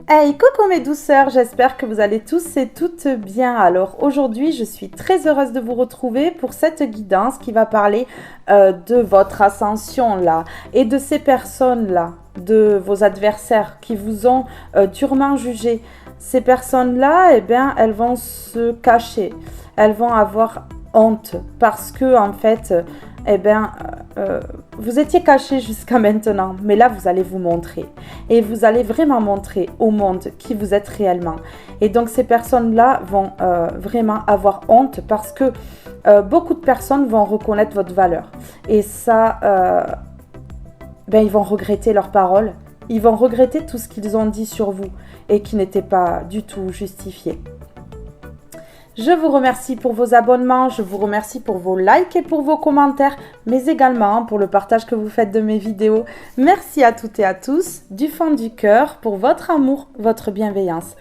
Hey, coucou mes douceurs, j'espère que vous allez tous et toutes bien. Alors aujourd'hui, je suis très heureuse de vous retrouver pour cette guidance qui va parler de votre ascension là et de ces personnes là, de vos adversaires qui vous ont durement jugé. Ces personnes là, eh bien, elles vont se cacher, elles vont avoir honte parce que en fait, eh bien, vous étiez caché jusqu'à maintenant, mais là vous allez vous montrer et vous allez vraiment montrer au monde qui vous êtes réellement. Et donc ces personnes-là vont vraiment avoir honte parce que beaucoup de personnes vont reconnaître votre valeur et ça, ben, ils vont regretter leurs paroles, ils vont regretter tout ce qu'ils ont dit sur vous et qui n'était pas du tout justifié. Je vous remercie pour vos abonnements, je vous remercie pour vos likes et pour vos commentaires, mais également pour le partage que vous faites de mes vidéos. Merci à toutes et à tous, du fond du cœur, pour votre amour, votre bienveillance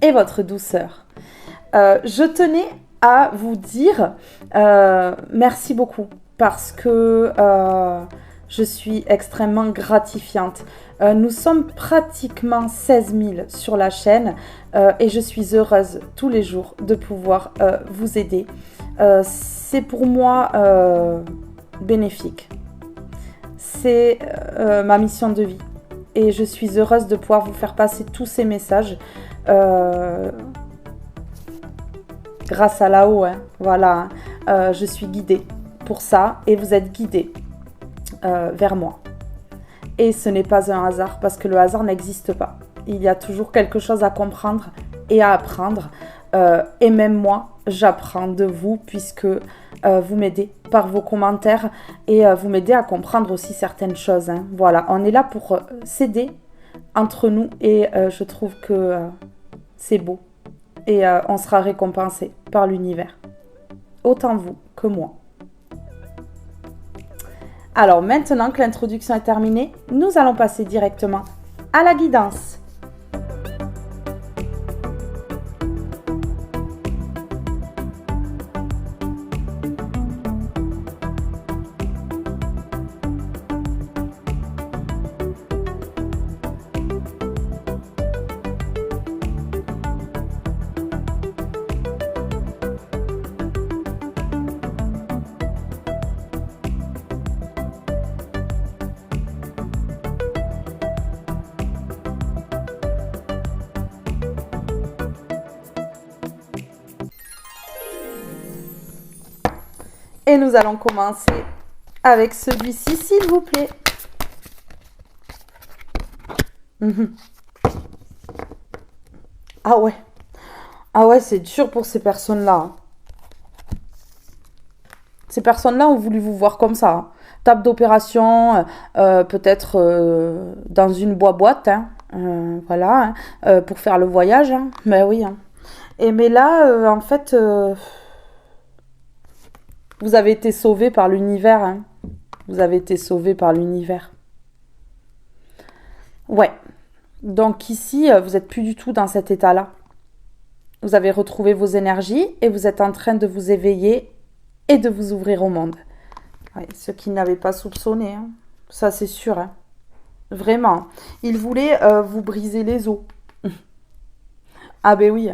et votre douceur. Je tenais à vous dire merci beaucoup parce que je suis extrêmement gratifiante. Nous sommes pratiquement 16 000 sur la chaîne et je suis heureuse tous les jours de pouvoir vous aider. C'est pour moi bénéfique. C'est ma mission de vie et je suis heureuse de pouvoir vous faire passer tous ces messages grâce à là-haut. Hein. Voilà, je suis guidée pour ça et vous êtes guidés vers moi. Et ce n'est pas un hasard parce que le hasard n'existe pas. Il y a toujours quelque chose à comprendre et à apprendre. Et même moi, j'apprends de vous puisque vous m'aidez par vos commentaires et vous m'aidez à comprendre aussi certaines choses. Hein. Voilà, on est là pour s'aider entre nous et je trouve que c'est beau. Et on sera récompensé par l'univers. Autant vous que moi. Alors maintenant que l'introduction est terminée, nous allons passer directement à la guidance. Et nous allons commencer avec celui-ci, s'il vous plaît. Ah ouais. Ah ouais, c'est dur pour ces personnes-là. Ces personnes-là ont voulu vous voir comme ça. Table d'opération, peut-être dans une boîte, hein, voilà, hein, pour faire le voyage. Hein. Mais oui. Hein. Et mais là, en fait... vous avez été sauvé par l'univers. Hein. Vous avez été sauvé par l'univers. Ouais. Donc ici, vous n'êtes plus du tout dans cet état-là. Vous avez retrouvé vos énergies et vous êtes en train de vous éveiller et de vous ouvrir au monde. Ouais, ceux qui n'avaient pas soupçonné. Hein. Ça, c'est sûr. Hein. Vraiment. Ils voulaient vous briser les os. Ah ben oui.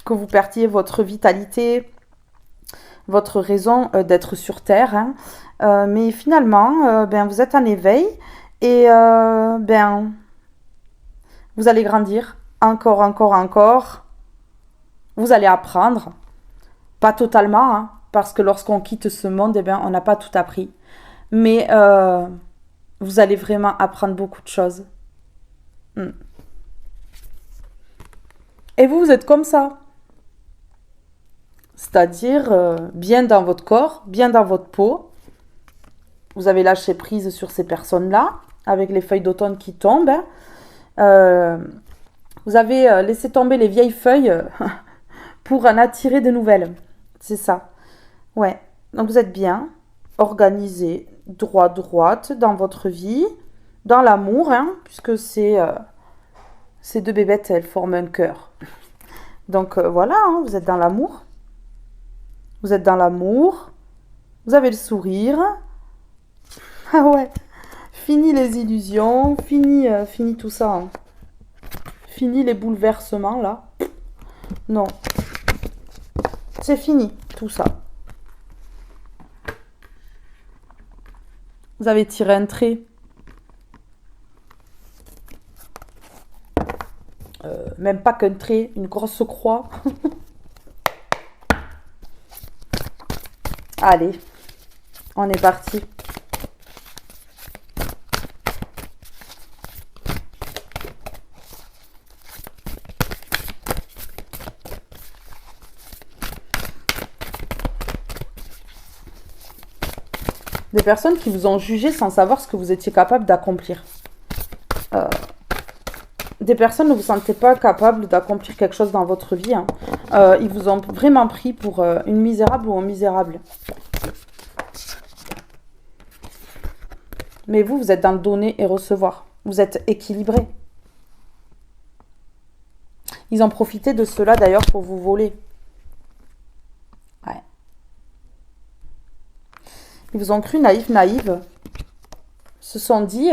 Que vous perdiez votre vitalité... votre raison d'être sur Terre. Hein. Mais finalement, ben, vous êtes en éveil et ben, vous allez grandir encore. Vous allez apprendre. Pas totalement, hein, parce que lorsqu'on quitte ce monde, eh ben, on n'a pas tout appris. Mais vous allez vraiment apprendre beaucoup de choses. Et vous êtes comme ça. C'est-à-dire bien dans votre corps, bien dans votre peau. Vous avez lâché prise sur ces personnes-là, avec les feuilles d'automne qui tombent. Vous avez laissé tomber les vieilles feuilles pour en attirer de nouvelles. C'est ça. Ouais. Donc vous êtes bien organisé, droite dans votre vie, dans l'amour, hein, puisque ces deux bébêtes, elles forment un cœur. Donc voilà, hein, vous êtes dans l'amour. Vous êtes dans l'amour, vous avez le sourire. Ah ouais, fini les illusions, fini tout ça. Hein. Fini les bouleversements, là. Non. C'est fini, tout ça. Vous avez tiré un trait. Même pas qu'un trait, une grosse croix. Allez, on est parti. Des personnes qui vous ont jugé sans savoir ce que vous étiez capable d'accomplir. Des personnes ne vous sentez pas capable d'accomplir quelque chose dans votre vie. Hein. Ils vous ont vraiment pris pour une misérable ou un misérable. Mais vous, vous êtes dans le donner et recevoir. Vous êtes équilibré. Ils ont profité de cela d'ailleurs pour vous voler. Ouais. Ils vous ont cru naïf, naïve. Se sont dit,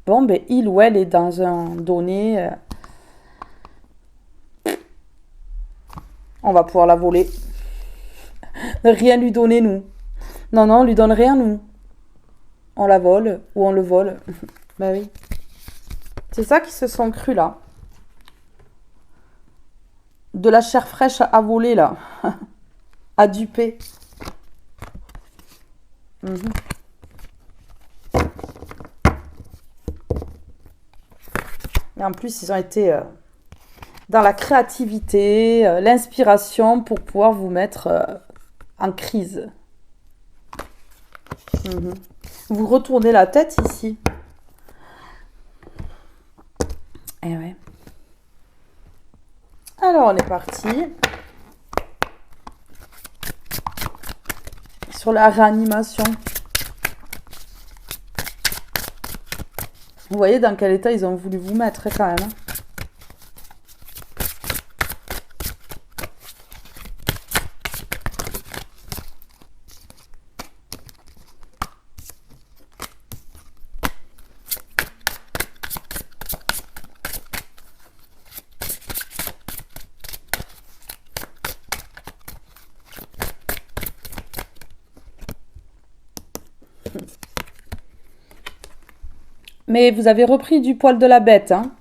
bon, ben, il ou elle est dans un donné. On va pouvoir la voler. Rien lui donner, nous. Non, non, on lui donne rien, nous. On la vole ou on le vole. Ben oui. C'est ça qu'ils se sont cru, là. De la chair fraîche à voler, là. À duper. Et en plus, ils ont été dans la créativité, l'inspiration pour pouvoir vous mettre en crise. Vous retournez la tête ici. Et ouais. Alors, on est parti. Sur la réanimation. Vous voyez dans quel état ils ont voulu vous mettre quand même. Mais vous avez repris du poil de la bête. Hein.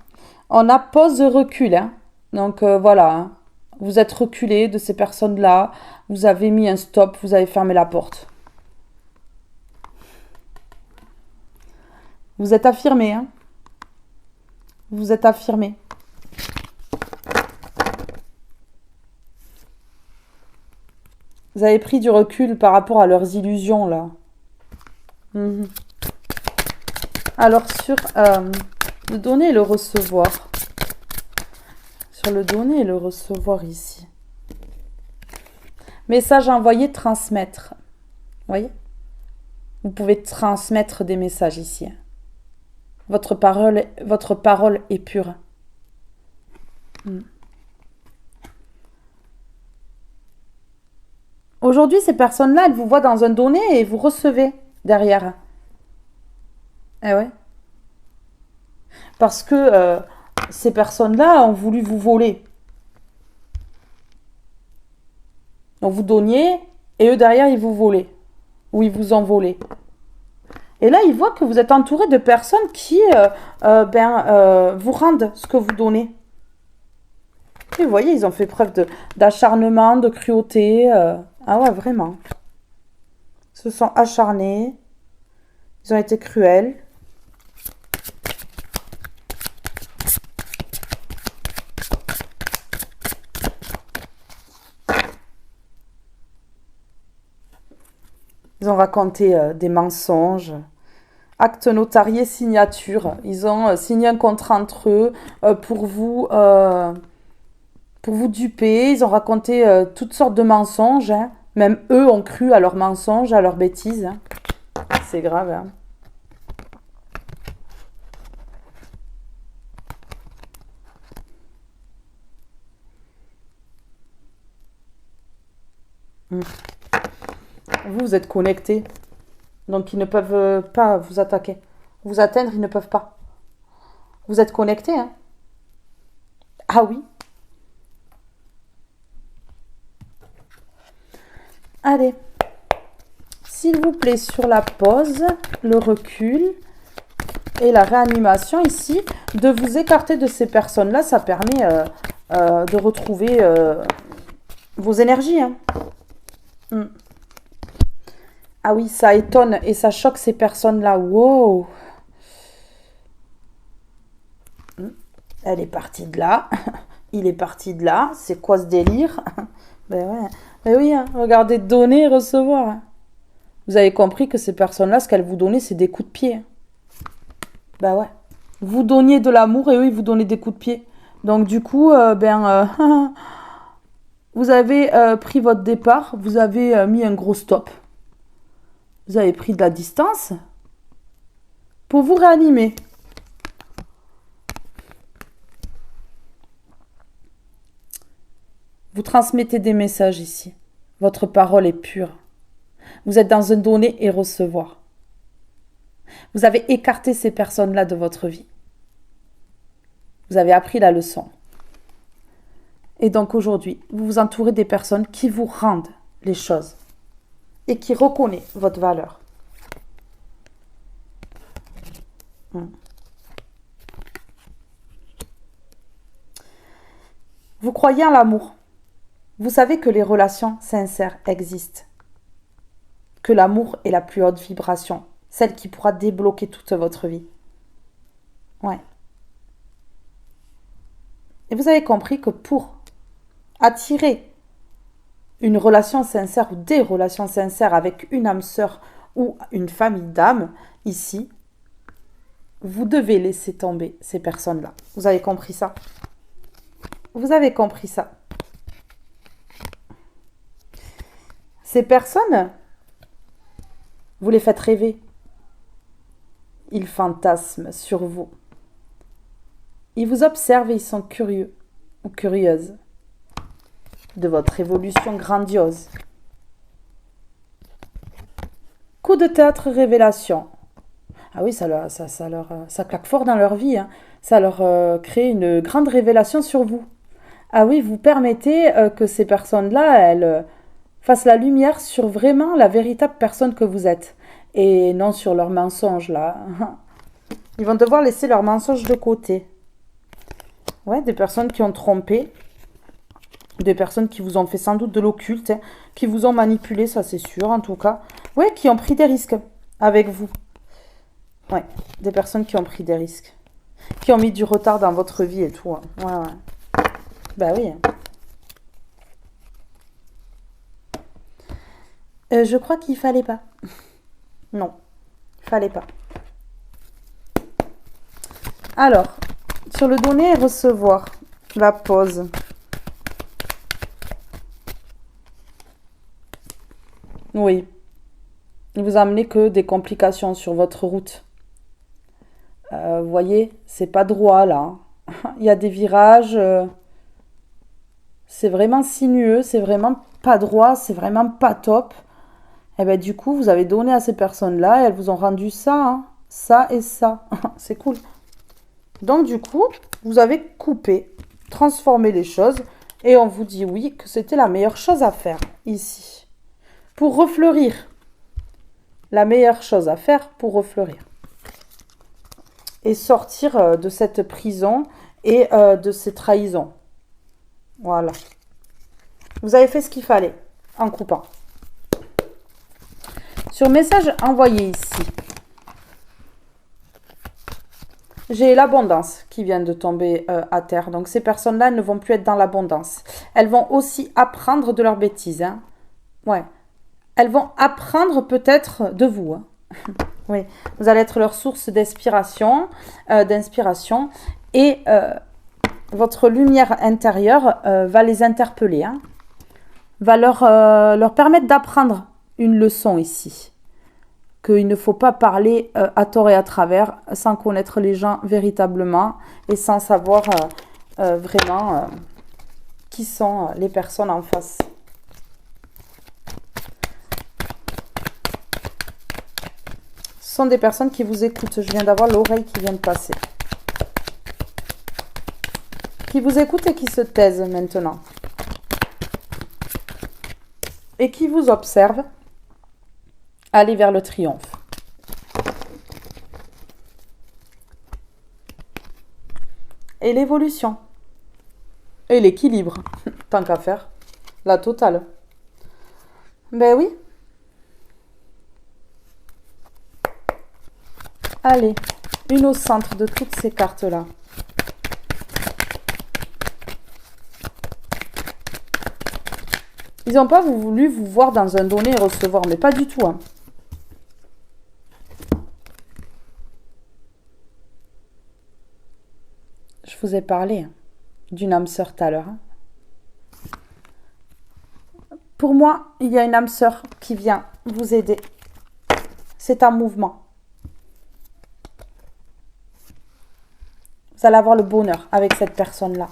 On a pause recul. Hein. Donc voilà. Hein. Vous êtes reculé de ces personnes-là. Vous avez mis un stop. Vous avez fermé la porte. Vous êtes affirmé. Hein. Vous êtes affirmé. Vous avez pris du recul par rapport à leurs illusions, là. Alors, sur le donner et le recevoir. Sur le donner et le recevoir ici. Message envoyé, transmettre. Vous voyez? Vous pouvez transmettre des messages ici. Votre parole est pure. Aujourd'hui, ces personnes-là, elles vous voient dans un donné et vous recevez derrière. Eh ouais. Parce que ces personnes-là ont voulu vous voler. Donc vous donniez et eux derrière, ils vous volaient. Ou ils vous ont volé. Et là, ils voient que vous êtes entouré de personnes qui vous rendent ce que vous donnez. Et vous voyez, ils ont fait preuve d'acharnement, de cruauté. Ah ouais, vraiment. Ils se sont acharnés. Ils ont été cruels. Ils ont raconté des mensonges. Acte notarié, signature. Ils ont signé un contrat entre eux pour vous duper. Ils ont raconté toutes sortes de mensonges. Hein. Même eux ont cru à leurs mensonges, à leurs bêtises. Hein. C'est grave. Hein. Vous êtes connectés. Donc, ils ne peuvent pas vous attaquer. Vous atteindre, ils ne peuvent pas. Vous êtes connectés. Hein. Ah oui. Allez. S'il vous plaît, sur la pause, le recul et la réanimation ici, de vous écarter de ces personnes-là, ça permet de retrouver vos énergies. Hein. Ah oui, ça étonne et ça choque ces personnes-là. Wow. Elle est partie de là. Il est parti de là. C'est quoi ce délire? Ben ouais. Ben oui, hein. Regardez, donner et recevoir. Hein. Vous avez compris que ces personnes-là, ce qu'elles vous donnaient, c'est des coups de pied. Ben ouais. Vous donniez de l'amour et eux, ils vous donnaient des coups de pied. Donc du coup, vous avez pris votre départ. Vous avez mis un gros stop. Vous avez pris de la distance pour vous réanimer. Vous transmettez des messages ici. Votre parole est pure. Vous êtes dans un donner et recevoir. Vous avez écarté ces personnes-là de votre vie. Vous avez appris la leçon. Et donc aujourd'hui, vous vous entourez des personnes qui vous rendent les choses et qui reconnaissent votre valeur. Vous croyez en l'amour. Vous savez que les relations sincères existent. Que l'amour est la plus haute vibration, celle qui pourra débloquer toute votre vie. Ouais. Et vous avez compris que pour attirer une relation sincère ou des relations sincères avec une âme sœur ou une famille d'âmes, ici, vous devez laisser tomber ces personnes-là. Vous avez compris ça? Vous avez compris ça? Ces personnes, vous les faites rêver. Ils fantasment sur vous. Ils vous observent et ils sont curieux ou curieuses de votre évolution grandiose. Coup de théâtre révélation. Ah oui, ça claque fort dans leur vie. Hein. Ça leur crée une grande révélation sur vous. Ah oui, vous permettez que ces personnes-là, elles fassent la lumière sur vraiment la véritable personne que vous êtes. Et non sur leurs mensonges, là. Ils vont devoir laisser leurs mensonges de côté. Ouais, des personnes qui ont trompé. Des personnes qui vous ont fait sans doute de l'occulte. Hein, qui vous ont manipulé, ça c'est sûr, en tout cas. Ouais, qui ont pris des risques avec vous. Ouais, des personnes qui ont pris des risques. Qui ont mis du retard dans votre vie et tout. Hein. Ouais, ouais. Bah oui. Je crois qu'il fallait pas. Non, il fallait pas. Alors, sur le donner et recevoir, la pause. Oui. Il vous a amené que des complications sur votre route. Vous voyez, c'est pas droit là. Il y a des virages. C'est vraiment sinueux, c'est vraiment pas droit, c'est vraiment pas top. Et bien du coup, vous avez donné à ces personnes-là et elles vous ont rendu ça, hein, ça et ça. C'est cool. Donc du coup, vous avez coupé, transformé les choses et on vous dit oui que c'était la meilleure chose à faire ici. Pour refleurir. La meilleure chose à faire pour refleurir. Et sortir de cette prison et de ces trahisons. Voilà. Vous avez fait ce qu'il fallait en coupant. Sur message envoyé ici, j'ai l'abondance qui vient de tomber à terre. Donc ces personnes-là ne vont plus être dans l'abondance. Elles vont aussi apprendre de leurs bêtises. Hein. Ouais. Elles vont apprendre peut-être de vous. Hein. Oui. Vous allez être leur source d'inspiration, et votre lumière intérieure va les interpeller, hein, va leur permettre d'apprendre une leçon ici. Qu'il ne faut pas parler à tort et à travers sans connaître les gens véritablement et sans savoir vraiment qui sont les personnes en face. Ce sont des personnes qui vous écoutent. Je viens d'avoir l'oreille qui vient de passer. qui vous écoute et qui se taise maintenant. Et qui vous observe aller vers le triomphe. Et l'évolution. Et l'équilibre. Tant qu'à faire. La totale. Ben oui. Allez, une au centre de toutes ces cartes-là. Ils n'ont pas voulu vous voir dans un donner et recevoir, mais pas du tout. Hein. Je vous ai parlé d'une âme sœur tout à l'heure. Hein. Pour moi, il y a une âme sœur qui vient vous aider. C'est un mouvement. Vous allez avoir le bonheur avec cette personne-là.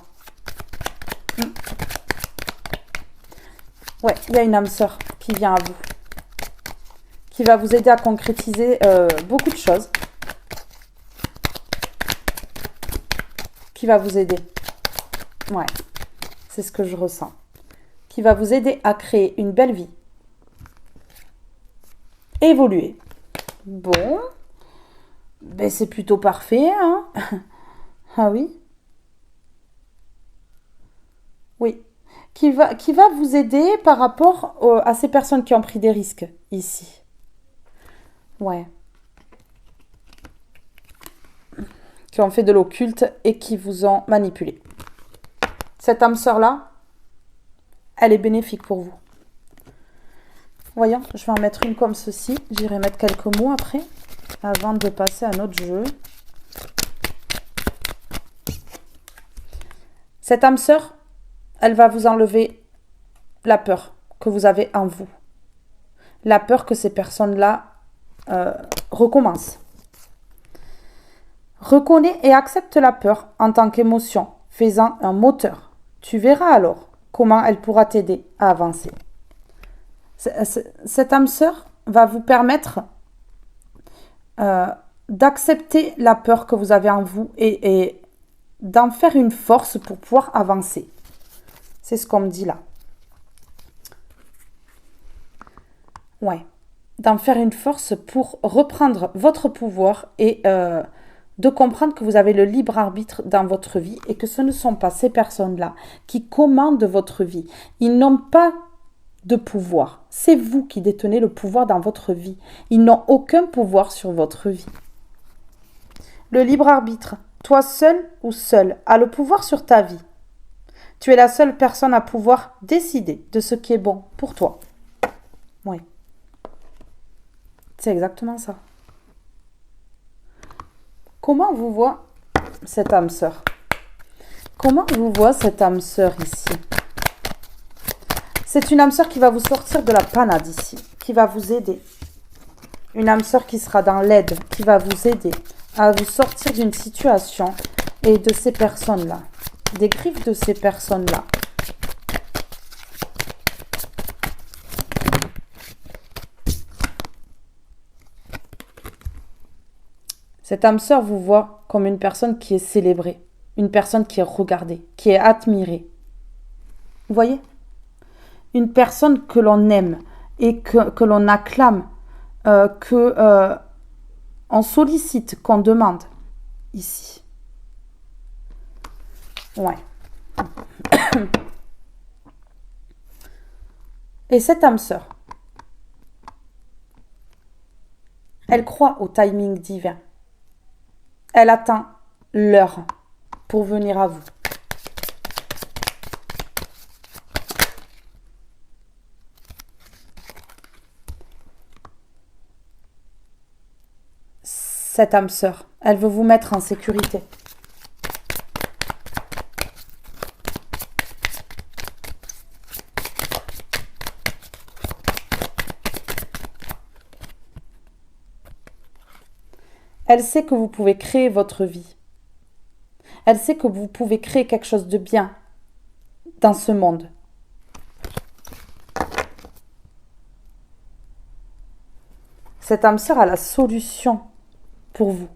Ouais, il y a une âme sœur qui vient à vous. Qui va vous aider à concrétiser beaucoup de choses. Qui va vous aider. Ouais, c'est ce que je ressens. Qui va vous aider à créer une belle vie. Évoluer. Bon. Ben c'est plutôt parfait, hein. Ah oui. Oui. Qui va vous aider par rapport à ces personnes qui ont pris des risques ici. Ouais. Qui ont fait de l'occulte et qui vous ont manipulé. Cette âme sœur-là, elle est bénéfique pour vous. Voyons, je vais en mettre une comme ceci. J'irai mettre quelques mots après, avant de passer à notre jeu. Cette âme sœur, elle va vous enlever la peur que vous avez en vous. La peur que ces personnes-là recommencent. Reconnais et accepte la peur en tant qu'émotion, faisant un moteur. Tu verras alors comment elle pourra t'aider à avancer. Cette âme sœur va vous permettre d'accepter la peur que vous avez en vous et d'en faire une force pour pouvoir avancer. C'est ce qu'on me dit là. Ouais. D'en faire une force pour reprendre votre pouvoir et de comprendre que vous avez le libre arbitre dans votre vie et que ce ne sont pas ces personnes-là qui commandent votre vie. Ils n'ont pas de pouvoir. C'est vous qui détenez le pouvoir dans votre vie. Ils n'ont aucun pouvoir sur votre vie. Le libre arbitre, toi seul ou seul, a le pouvoir sur ta vie. Tu es la seule personne à pouvoir décider de ce qui est bon pour toi. Oui. C'est exactement ça. Comment vous voit cette âme sœur? Comment vous voit cette âme sœur ici? C'est une âme sœur qui va vous sortir de la panade ici, qui va vous aider. Une âme sœur qui sera dans l'aide, qui va vous aider à vous sortir d'une situation et de ces personnes-là, des griffes de ces personnes-là. Cette âme sœur vous voit comme une personne qui est célébrée, une personne qui est regardée, qui est admirée. Vous voyez? Une personne que l'on aime et que l'on acclame, on sollicite, qu'on demande ici. Ouais. Et cette âme sœur, elle croit au timing divin. Elle attend l'heure pour venir à vous. Cette âme sœur, elle veut vous mettre en sécurité. Elle sait que vous pouvez créer votre vie. Elle sait que vous pouvez créer quelque chose de bien dans ce monde. Cette âme sœur a la solution pour vous.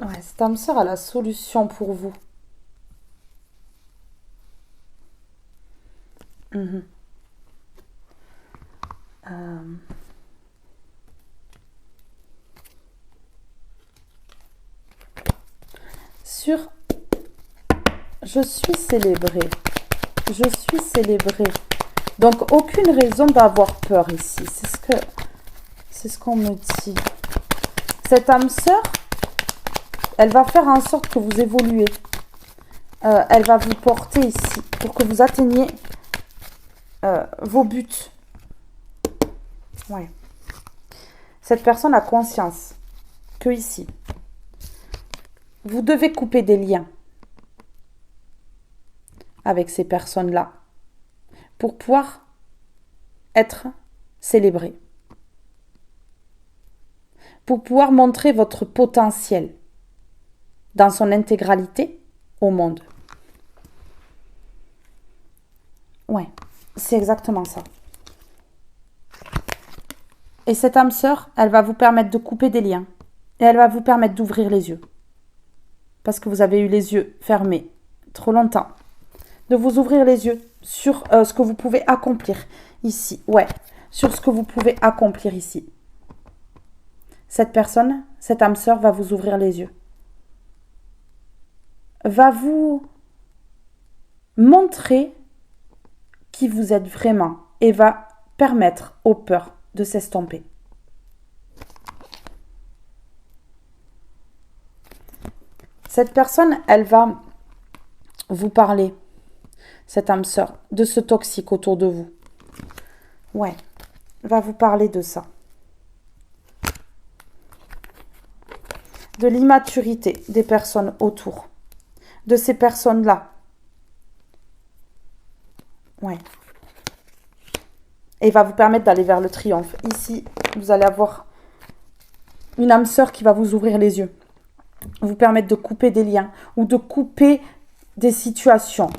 Ouais, c'est Cette âme sœur a la solution pour vous. Mhm. Euh, Sur je suis célébrée. Je suis célébrée. Donc, aucune raison d'avoir peur ici. C'est ce qu'on me dit. Cette âme sœur, elle va faire en sorte que vous évoluez. Elle va vous porter ici pour que vous atteigniez vos buts. Ouais. Cette personne a conscience que ici, vous devez couper des liens avec ces personnes-là pour pouvoir être célébré, pour pouvoir montrer votre potentiel dans son intégralité au monde. Ouais, c'est exactement ça. Et cette âme sœur, elle va vous permettre de couper des liens et elle va vous permettre d'ouvrir les yeux. Parce que vous avez eu les yeux fermés trop longtemps. De vous ouvrir les yeux sur ce que vous pouvez accomplir ici. Ouais, sur ce que vous pouvez accomplir ici. Cette personne, cette âme sœur va vous ouvrir les yeux. Va vous montrer qui vous êtes vraiment et va permettre aux peurs de s'estomper. Cette personne, elle va vous parler, cette âme sœur, de ce toxique autour de vous. Ouais, elle va vous parler de ça. De l'immaturité des personnes autour. De ces personnes-là. Ouais. Et va vous permettre d'aller vers le triomphe. Ici, vous allez avoir une âme sœur qui va vous ouvrir les yeux. Vous permettre de couper des liens ou de couper des situations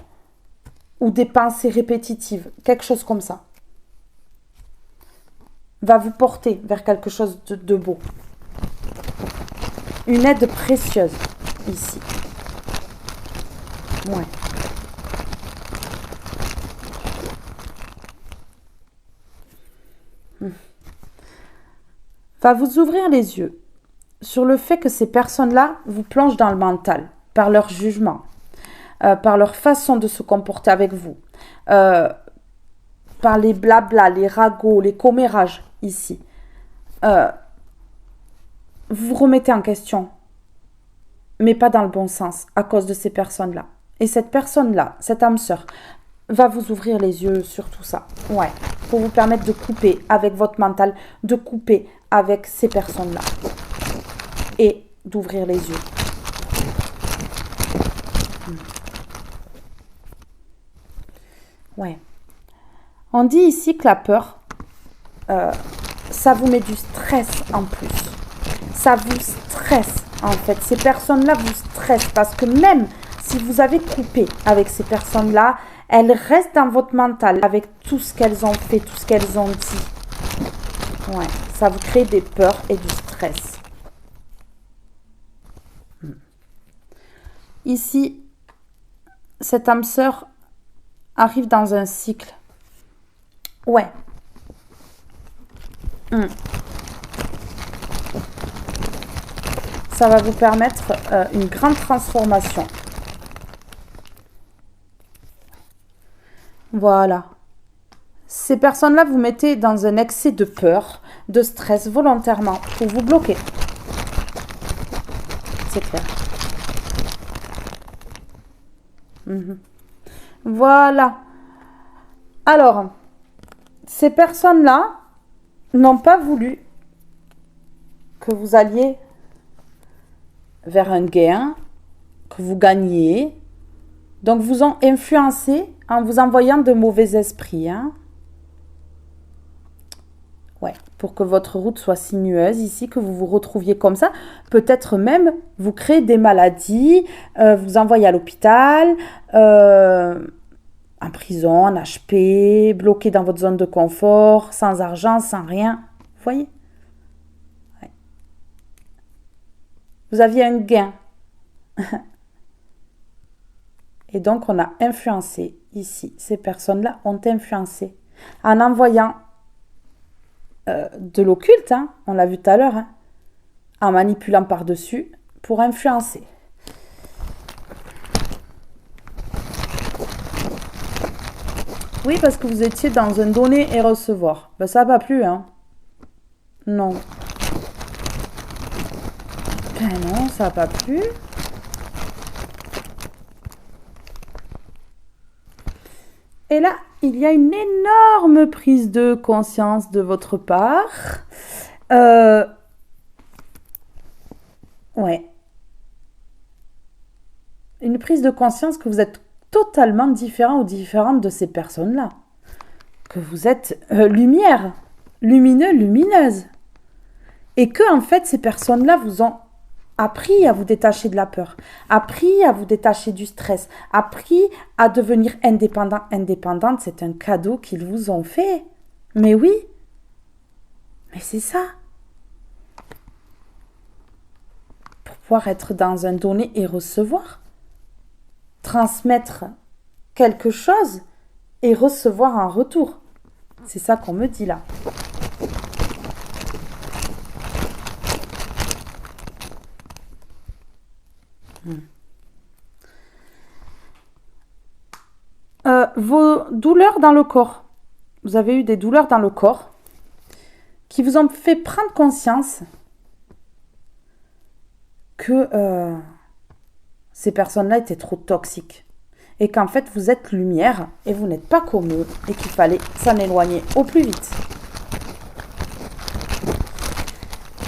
ou des pensées répétitives, quelque chose comme ça. Va vous porter vers quelque chose de beau. Une aide précieuse ici. Ouais. Va vous ouvrir les yeux sur le fait que ces personnes-là vous plongent dans le mental par leur jugement, par leur façon de se comporter avec vous, par les blablas, les ragots, les commérages ici. Vous vous remettez en question, mais pas dans le bon sens, à cause de ces personnes-là. Et cette personne-là, cette âme sœur, va vous ouvrir les yeux sur tout ça. Ouais, pour vous permettre de couper avec votre mental, de couper avec ces personnes-là. Et d'ouvrir les yeux. Ouais. On dit ici que la peur, ça vous met du stress en plus. Ça vous stresse en fait. Ces personnes-là vous stressent parce que même si vous avez coupé avec ces personnes-là, elles restent dans votre mental avec tout ce qu'elles ont fait, tout ce qu'elles ont dit. Ouais, ça vous crée des peurs et du stress. Ici, cette âme sœur arrive dans un cycle. Ouais. Ça va vous permettre une grande transformation. Voilà. Ces personnes-là vous mettez dans un excès de peur, de stress volontairement pour vous bloquer. C'est clair. Voilà. Alors, ces personnes-là n'ont pas voulu que vous alliez vers un gain, que vous gagniez. Donc, vous ont influencé en vous envoyant de mauvais esprits. Ouais, pour que votre route soit sinueuse ici, que vous vous retrouviez comme ça. Peut-être même vous créer des maladies, vous envoyer à l'hôpital, en prison, en HP, bloqué dans votre zone de confort, sans argent, sans rien. Vous voyez? Ouais. Vous aviez un gain Et donc, on a influencé ici. Ces personnes-là ont influencé en envoyant de l'occulte, hein, on l'a vu tout à l'heure, hein, en manipulant par-dessus pour influencer. Oui, parce que vous étiez dans un donner et recevoir. Ben, ça n'a pas plu, hein. Non. Ben non, ça n'a pas plu. Et là, il y a une énorme prise de conscience de votre part. Ouais. Une prise de conscience que vous êtes totalement différent ou différente de ces personnes-là. Que vous êtes lumière, lumineux, lumineuse. Et que, en fait, ces personnes-là vous ont appris à vous détacher de la peur, appris à vous détacher du stress, appris à devenir indépendant, indépendante. C'est un cadeau qu'ils vous ont fait. Mais oui, mais c'est ça. Pour pouvoir être dans un donner et recevoir, transmettre quelque chose et recevoir un retour. C'est ça qu'on me dit là. Vos douleurs dans le corps. Vous avez eu des douleurs dans le corps qui vous ont fait prendre conscience que ces personnes-là étaient trop toxiques et qu'en fait vous êtes lumière et vous n'êtes pas comme eux et qu'il fallait s'en éloigner au plus vite.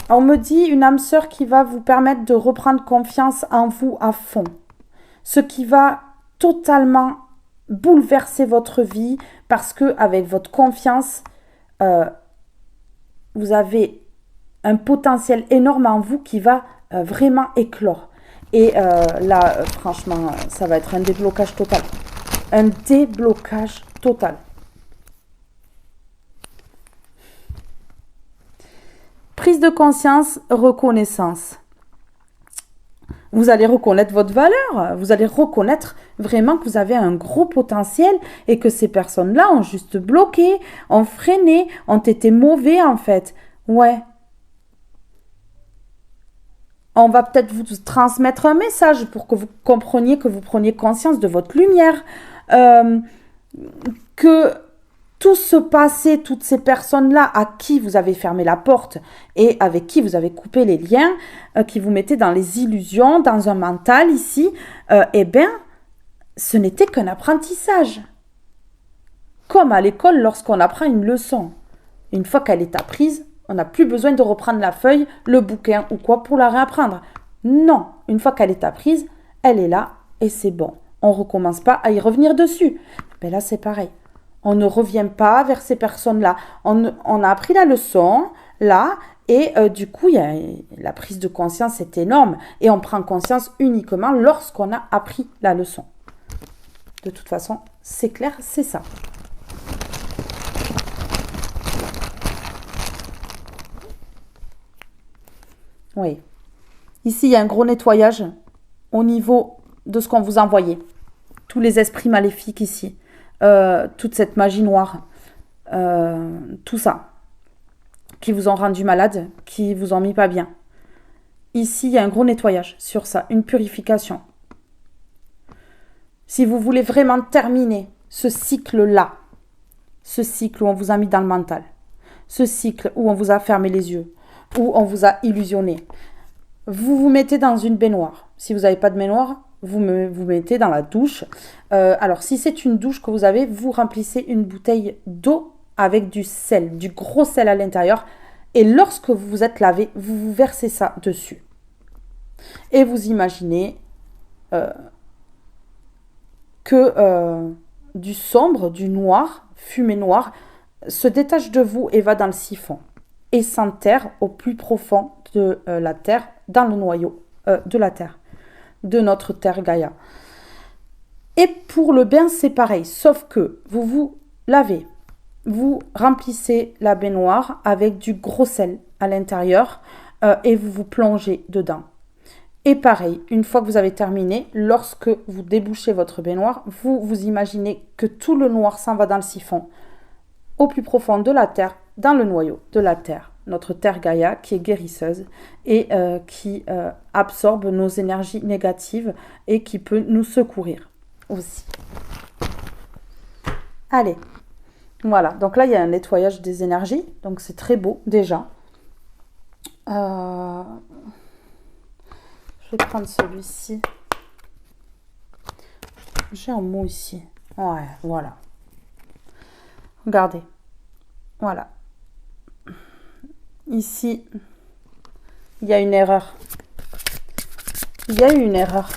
On me dit une âme sœur qui va vous permettre de reprendre confiance en vous à fond. Ce qui va totalement bouleverser votre vie parce que avec votre confiance, vous avez un potentiel énorme en vous qui va vraiment éclore. Et là, franchement, ça va être un déblocage total. Un déblocage total. Prise de conscience, reconnaissance. Vous allez reconnaître votre valeur, vous allez reconnaître vraiment que vous avez un gros potentiel et que ces personnes-là ont juste bloqué, ont freiné, ont été mauvais en fait. Ouais. On va peut-être vous transmettre un message pour que vous compreniez, que vous preniez conscience de votre lumière, que tout ce passé, toutes ces personnes-là à qui vous avez fermé la porte et avec qui vous avez coupé les liens, qui vous mettaient dans les illusions, dans un mental ici, eh bien, ce n'était qu'un apprentissage. Comme à l'école lorsqu'on apprend une leçon. Une fois qu'elle est apprise, on n'a plus besoin de reprendre la feuille, le bouquin ou quoi pour la réapprendre. Non, une fois qu'elle est apprise, elle est là et c'est bon. On ne recommence pas à y revenir dessus. Mais là, c'est pareil. On ne revient pas vers ces personnes-là. On a appris la leçon, là, et du coup, la prise de conscience est énorme. Et on prend conscience uniquement lorsqu'on a appris la leçon. De toute façon, c'est clair, c'est ça. Oui. Ici, il y a un gros nettoyage au niveau de ce qu'on vous a envoyé. Tous les esprits maléfiques ici. Toute cette magie noire. Tout ça. Qui vous ont rendu malade, qui vous ont mis pas bien. Ici, il y a un gros nettoyage sur ça. Une purification. Si vous voulez vraiment terminer ce cycle-là, ce cycle où on vous a mis dans le mental, ce cycle où on vous a fermé les yeux, où on vous a illusionné, vous vous mettez dans une baignoire. Si vous n'avez pas de baignoire, vous mettez dans la douche. Alors, si c'est une douche que vous avez, vous remplissez une bouteille d'eau avec du sel, du gros sel à l'intérieur. Et lorsque vous vous êtes lavé, vous vous versez ça dessus. Et vous imaginez que du sombre, du noir, fumée noire, se détache de vous et va dans le siphon. Et s'enterre au plus profond de la terre, dans le noyau de la terre, de notre terre Gaïa. Et pour le bain, c'est pareil, sauf que vous vous lavez, vous remplissez la baignoire avec du gros sel à l'intérieur et vous vous plongez dedans. Et pareil, une fois que vous avez terminé, lorsque vous débouchez votre baignoire, vous imaginez que tout le noir s'en va dans le siphon, au plus profond de la terre, dans le noyau de la terre. Notre terre Gaïa qui est guérisseuse et qui absorbe nos énergies négatives et qui peut nous secourir aussi. Allez, voilà. Donc là, il y a un nettoyage des énergies. Donc c'est très beau déjà. Je vais prendre celui-ci. J'ai un mot ici. Ouais, voilà. Regardez. Voilà. Ici, il y a une erreur. Il y a eu une erreur.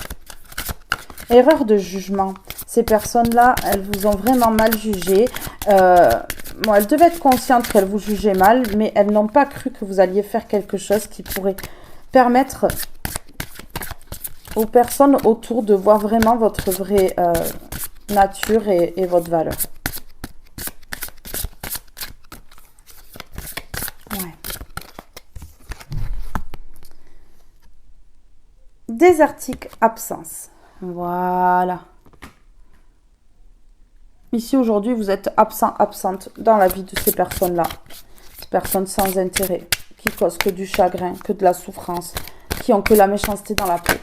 Erreur de jugement. Ces personnes-là, elles vous ont vraiment mal jugé. Bon, elles devaient être conscientes qu'elles vous jugeaient mal, mais elles n'ont pas cru que vous alliez faire quelque chose qui pourrait permettre aux personnes autour de voir vraiment votre vraie nature et votre valeur. Ouais. Désertique, absence. Voilà. Ici, aujourd'hui, vous êtes absent, absente dans la vie de ces personnes-là. Ces personnes sans intérêt, qui causent que du chagrin, que de la souffrance, qui ont que la méchanceté dans la peau.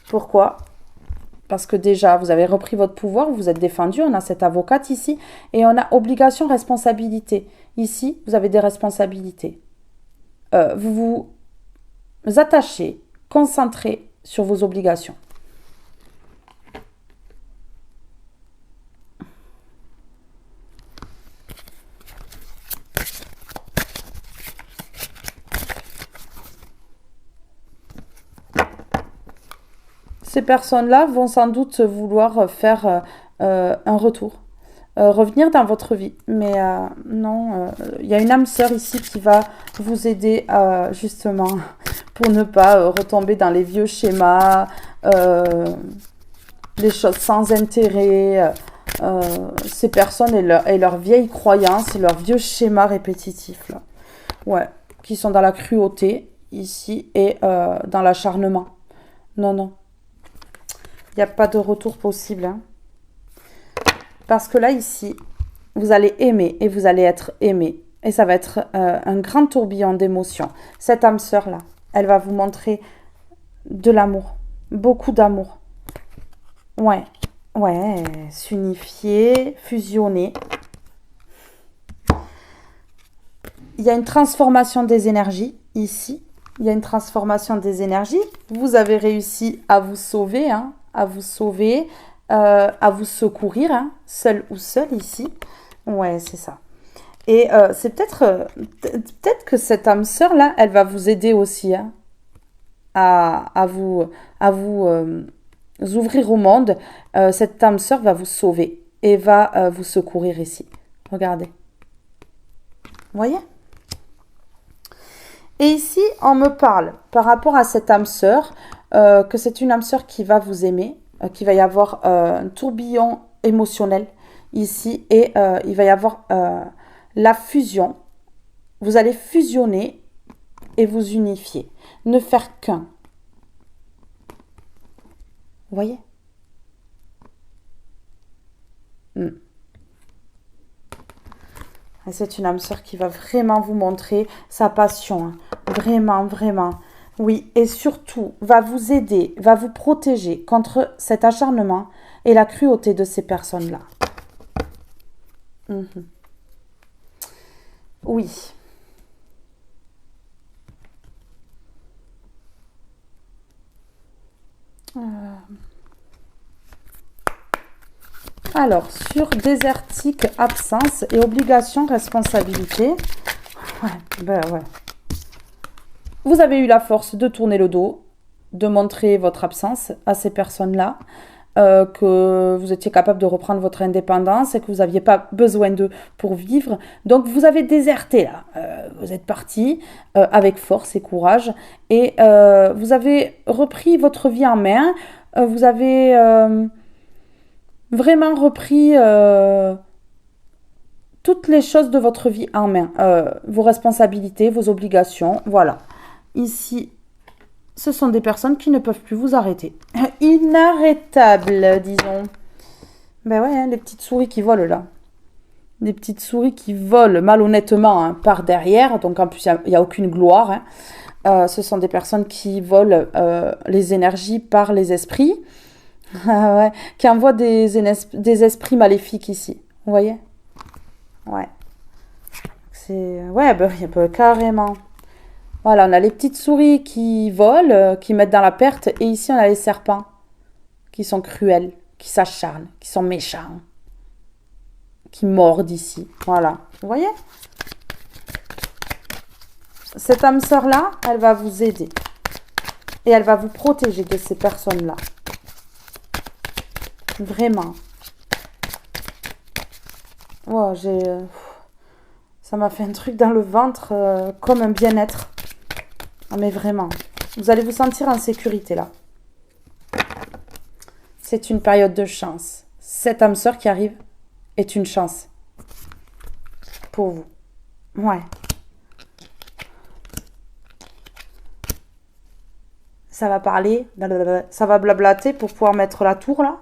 Pourquoi ? Parce que déjà, vous avez repris votre pouvoir, vous êtes défendu, on a cette avocate ici, et on a obligation, responsabilité. Ici, vous avez des responsabilités. Vous vous attachez, concentrez sur vos obligations. Ces personnes-là vont sans doute vouloir faire un retour, revenir dans votre vie. Mais non, il y a une âme sœur ici qui va vous aider justement pour ne pas retomber dans les vieux schémas, les choses sans intérêt, ces personnes et leurs vieilles croyances, et leurs vieux schémas répétitifs, là. Ouais, qui sont dans la cruauté ici et dans l'acharnement. Non, non. Il n'y a pas de retour possible. Hein. Parce que là, ici, vous allez aimer et vous allez être aimé. Et ça va être un grand tourbillon d'émotions. Cette âme sœur-là, elle va vous montrer de l'amour. Beaucoup d'amour. Ouais, ouais, s'unifier, fusionner. Il y a une transformation des énergies ici. Il y a une transformation des énergies. Vous avez réussi à vous sauver, hein, à vous sauver, à vous secourir, hein, seul ou seul ici. Ouais, c'est ça. Et c'est peut-être que cette âme sœur là, elle va vous aider aussi, hein, à vous ouvrir au monde. Cette âme sœur va vous sauver et va vous secourir ici. Regardez. Vous voyez ? Et ici, on me parle par rapport à cette âme sœur, que c'est une âme sœur qui va vous aimer, qu'il va y avoir un tourbillon émotionnel ici et il va y avoir la fusion. Vous allez fusionner et vous unifier. Ne faire qu'un. Vous voyez ? Et c'est une âme sœur qui va vraiment vous montrer sa passion. Hein. Vraiment, vraiment. Oui, et surtout, va vous aider, va vous protéger contre cet acharnement et la cruauté de ces personnes-là. Oui. Alors, sur désertique, absence et obligation, responsabilité. Ouais, ben ouais. Vous avez eu la force de tourner le dos, de montrer votre absence à ces personnes-là, que vous étiez capable de reprendre votre indépendance et que vous n'aviez pas besoin d'eux pour vivre. Donc, vous avez déserté là. Vous êtes parti avec force et courage et vous avez repris votre vie en main. Vous avez vraiment repris toutes les choses de votre vie en main. Vos responsabilités, vos obligations, voilà. Ici, ce sont des personnes qui ne peuvent plus vous arrêter. Inarrêtables, disons. Ben ouais, hein, les petites souris qui volent là. Des petites souris qui volent malhonnêtement hein, par derrière. Donc en plus, il n'y a aucune gloire. Hein. Ce sont des personnes qui volent les énergies par les esprits. Ouais, qui envoient des esprits maléfiques ici. Vous voyez? Ouais. Ouais, ben, carrément. Voilà, on a les petites souris qui volent, qui mettent dans la perte. Et ici, on a les serpents qui sont cruels, qui s'acharnent, qui sont méchants, qui mordent ici. Voilà, vous voyez? Cette âme sœur-là, elle va vous aider. Et elle va vous protéger de ces personnes-là. Vraiment. Oh, ça m'a fait un truc dans le ventre, comme un bien-être. Mais vraiment. Vous allez vous sentir en sécurité, là. C'est une période de chance. Cette âme sœur qui arrive est une chance. Pour vous. Ouais. Ça va parler, ça va blablater pour pouvoir mettre la tour, là.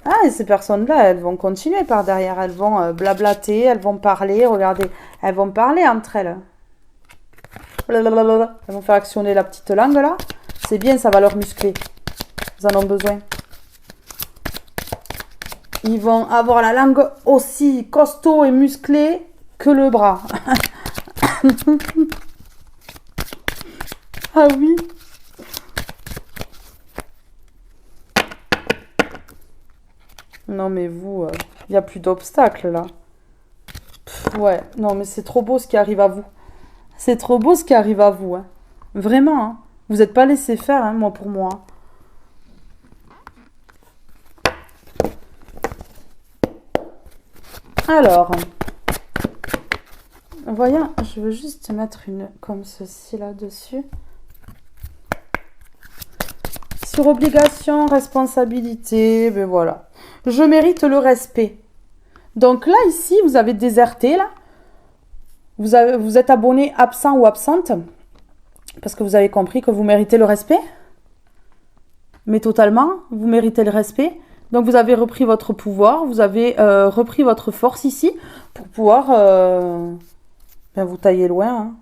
Ah, et ces personnes-là, elles vont continuer par derrière. Elles vont blablater, elles vont parler. Regardez, elles vont parler entre elles. Elles vont faire actionner la petite langue, là. C'est bien, ça va leur muscler. Ils en ont besoin. Ils vont avoir la langue aussi costaud et musclée que le bras. Ah oui. Non mais vous, il n'y a plus d'obstacles là. Ouais, non mais c'est trop beau ce qui arrive à vous. C'est trop beau ce qui arrive à vous. Hein. Vraiment, hein. Vous n'êtes pas laissé faire, hein, moi pour moi. Alors, voyons, je veux juste mettre une comme ceci là-dessus. Sur obligation, responsabilité, ben voilà. Je mérite le respect. Donc là, ici, vous avez déserté, là. Vous êtes abonné absent ou absente. Parce que vous avez compris que vous méritez le respect. Mais totalement, vous méritez le respect. Donc vous avez repris votre pouvoir. Vous avez repris votre force ici. Pour pouvoir ben, vous tailler loin. Hein.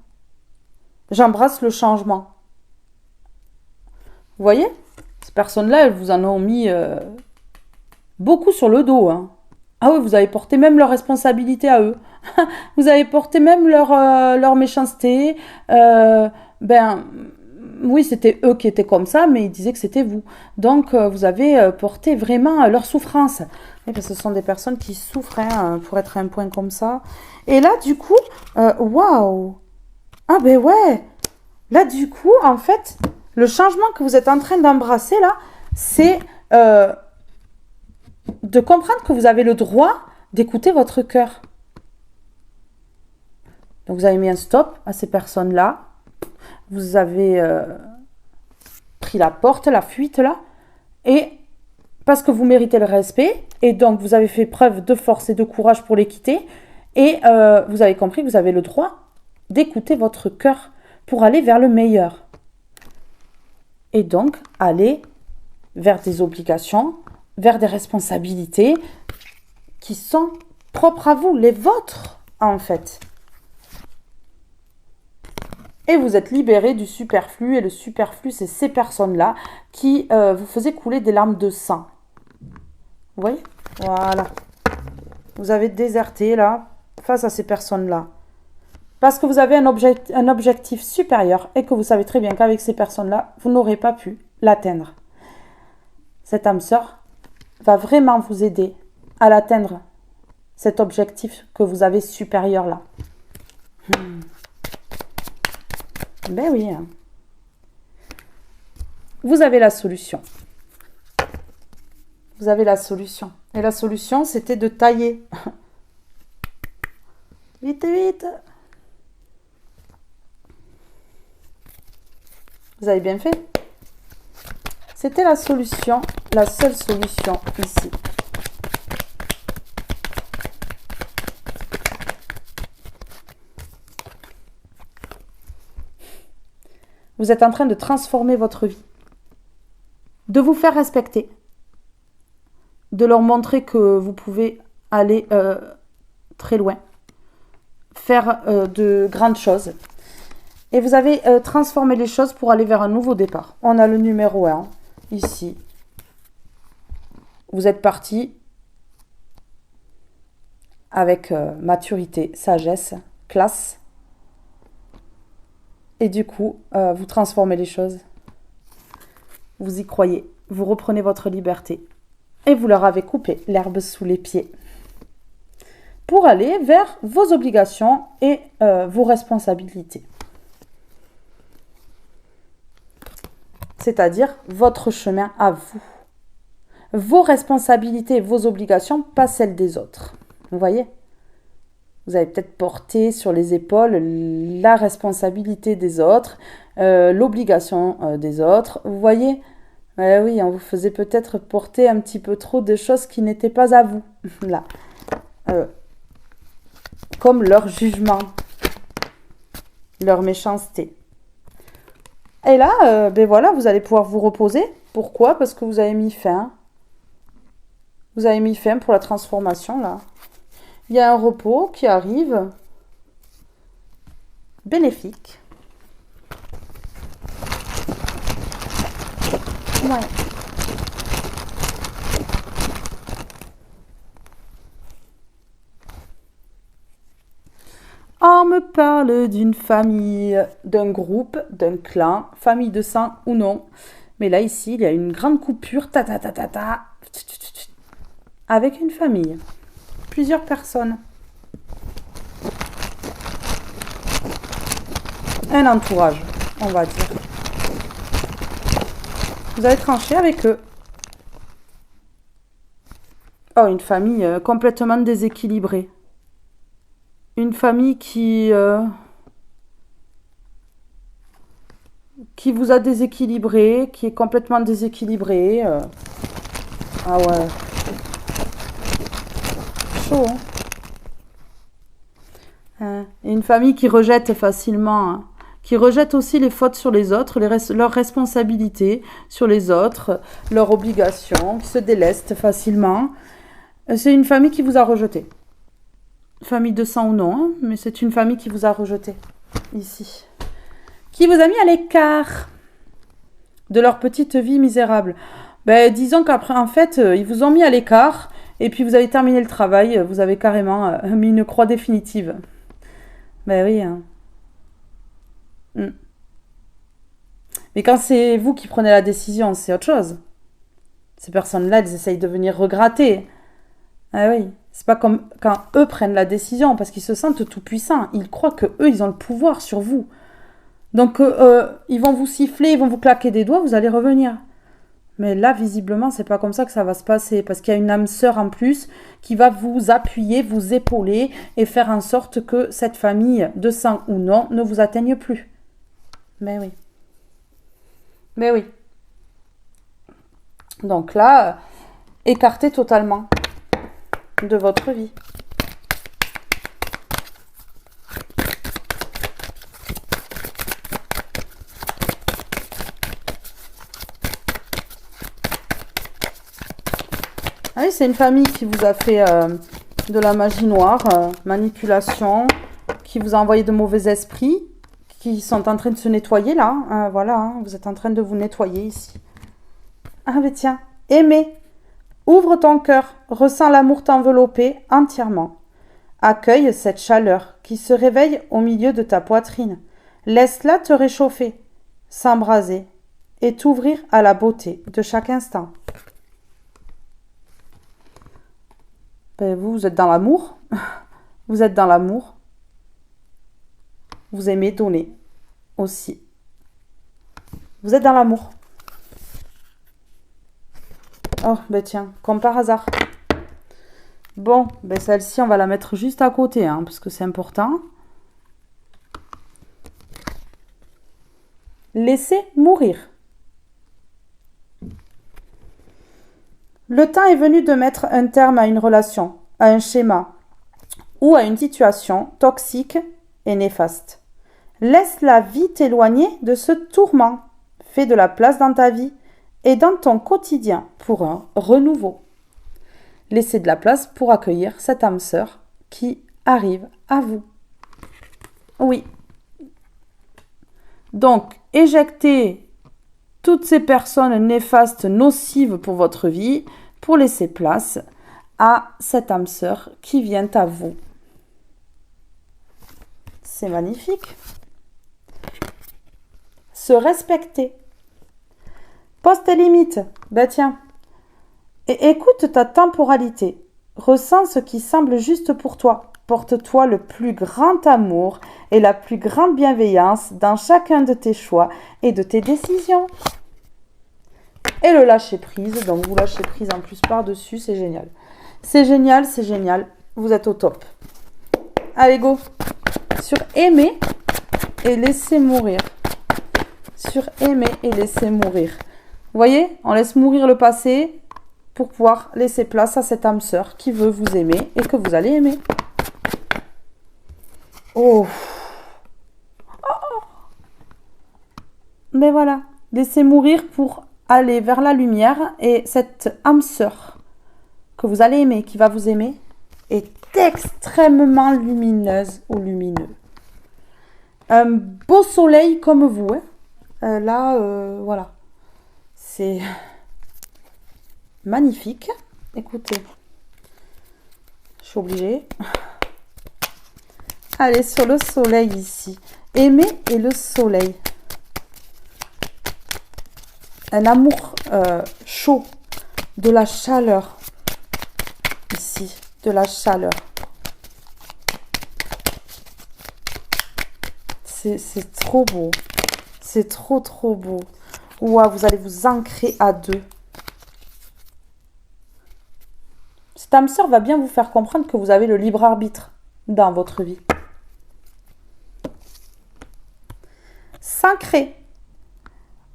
J'embrasse le changement. Vous voyez? Ces personnes-là, elles vous en ont mis... beaucoup sur le dos. Hein. Ah oui, vous avez porté même leur responsabilité à eux. Vous avez porté même leur méchanceté. Oui, c'était eux qui étaient comme ça, mais ils disaient que c'était vous. Donc, vous avez porté vraiment leur souffrance. Oui, parce que ce sont des personnes qui souffrent hein, pour être à un point comme ça. Et là, du coup, waouh! Ah ben ouais! Là, du coup, en fait, le changement que vous êtes en train d'embrasser, là, c'est... de comprendre que vous avez le droit d'écouter votre cœur. Donc, vous avez mis un stop à ces personnes-là. Vous avez pris la porte, la fuite, là. Et parce que vous méritez le respect, et donc vous avez fait preuve de force et de courage pour les quitter, et vous avez compris que vous avez le droit d'écouter votre cœur pour aller vers le meilleur. Et donc, aller vers des obligations, vers des responsabilités qui sont propres à vous, les vôtres en fait. Et vous êtes libéré du superflu, et le superflu, c'est ces personnes-là qui vous faisaient couler des larmes de sang. Vous voyez? Voilà. Vous avez déserté là, face à ces personnes-là. Parce que vous avez un objectif supérieur et que vous savez très bien qu'avec ces personnes-là, vous n'aurez pas pu l'atteindre. Cette âme sœur va vraiment vous aider à l'atteindre, cet objectif que vous avez supérieur là. Ben oui. Hein. Vous avez la solution. Vous avez la solution. Et la solution, c'était de tailler. Vite, vite. Vous avez bien fait. C'était la solution, la seule solution ici. Vous êtes en train de transformer votre vie. De vous faire respecter. De leur montrer que vous pouvez aller très loin. Faire de grandes choses. Et vous avez transformé les choses pour aller vers un nouveau départ. On a le numéro 1, ici. Vous êtes parti avec maturité, sagesse, classe. Et du coup, vous transformez les choses. Vous y croyez. Vous reprenez votre liberté. Et vous leur avez coupé l'herbe sous les pieds. Pour aller vers vos obligations et vos responsabilités. C'est-à-dire votre chemin à vous. Vos responsabilités, vos obligations, pas celles des autres. Vous voyez ? Vous avez peut-être porté sur les épaules la responsabilité des autres, l'obligation des autres. Vous voyez ? Oui, on vous faisait peut-être porter un petit peu trop de choses qui n'étaient pas à vous. Là. Comme leur jugement, leur méchanceté. Et là, ben voilà, vous allez pouvoir vous reposer. Pourquoi ? Parce que vous avez mis fin. Vous avez mis fin pour la transformation, là. Il y a un repos qui arrive. Bénéfique. Ouais. On me parle d'une famille, d'un groupe, d'un clan, famille de sang ou non. Mais là, ici, il y a une grande coupure, avec une famille. Plusieurs personnes. Un entourage, on va dire. Vous allez trancher avec eux. Oh, une famille complètement déséquilibrée. Une famille qui vous a déséquilibré, qui est complètement déséquilibrée. Ah ouais. Chaud, hein. Et une famille qui rejette facilement, hein. Qui rejette aussi les fautes sur les autres, leurs responsabilités sur les autres, leurs obligations, qui se déleste facilement. C'est une famille qui vous a rejeté. Famille de sang ou non, hein, mais c'est une famille qui vous a rejeté, ici. Qui vous a mis à l'écart de leur petite vie misérable. Ben, disons qu'après, en fait, ils vous ont mis à l'écart, et puis vous avez terminé le travail, vous avez carrément mis une croix définitive. Ben oui, hein. Mais quand c'est vous qui prenez la décision, c'est autre chose. Ces personnes-là, elles essayent de venir regratter. Ah oui, c'est pas comme quand eux prennent la décision, parce qu'ils se sentent tout puissants. Ils croient que eux, ils ont le pouvoir sur vous. Donc, ils vont vous siffler, ils vont vous claquer des doigts, vous allez revenir. Mais là, visiblement, c'est pas comme ça que ça va se passer, parce qu'il y a une âme sœur en plus qui va vous appuyer, vous épauler et faire en sorte que cette famille, de sang ou non, ne vous atteigne plus. Mais oui. Mais oui. Donc là, écartez totalement de votre vie. Ah oui, c'est une famille qui vous a fait de la magie noire, manipulation, qui vous a envoyé de mauvais esprits, qui sont en train de se nettoyer là. Voilà, hein, vous êtes en train de vous nettoyer ici. Ah mais tiens, aimer. Ouvre ton cœur, ressens l'amour t'envelopper entièrement. Accueille cette chaleur qui se réveille au milieu de ta poitrine. Laisse-la te réchauffer, s'embraser et t'ouvrir à la beauté de chaque instant. Ben, vous êtes dans l'amour. Vous êtes dans l'amour. Vous aimez donner aussi. Vous êtes dans l'amour. Oh, ben tiens, comme par hasard. Bon, ben celle-ci, on va la mettre juste à côté, hein, parce que c'est important. Laissez mourir. Le temps est venu de mettre un terme à une relation, à un schéma ou à une situation toxique et néfaste. Laisse la vie t'éloigner de ce tourment. Fais de la place dans ta vie et dans ton quotidien pour un renouveau. Laissez de la place pour accueillir cette âme sœur qui arrive à vous. Oui. Donc, éjectez toutes ces personnes néfastes, nocives pour votre vie, pour laisser place à cette âme sœur qui vient à vous. C'est magnifique. Se respecter. Pose tes limites. Ben tiens. Et écoute ta temporalité. Ressens ce qui semble juste pour toi. Porte-toi le plus grand amour et la plus grande bienveillance dans chacun de tes choix et de tes décisions. Et le lâcher prise. Donc vous lâchez prise en plus par-dessus. C'est génial. C'est génial, c'est génial. Vous êtes au top. Allez, go. Sur aimer et laisser mourir. Sur aimer et laisser mourir. Vous voyez, on laisse mourir le passé pour pouvoir laisser place à cette âme sœur qui veut vous aimer et que vous allez aimer. Oh. Mais voilà, laissez mourir pour aller vers la lumière et cette âme sœur que vous allez aimer, qui va vous aimer, est extrêmement lumineuse ou lumineux. Un beau soleil comme vous. Hein. Voilà. C'est magnifique. Écoutez, je suis obligée. Allez, sur le soleil ici. Aimer et le soleil. Un amour chaud, de la chaleur. Ici, de la chaleur. C'est trop beau. C'est trop, trop beau. Ouah, vous allez vous ancrer à deux. Cette âme sœur va bien vous faire comprendre que vous avez le libre arbitre dans votre vie. S'ancrer.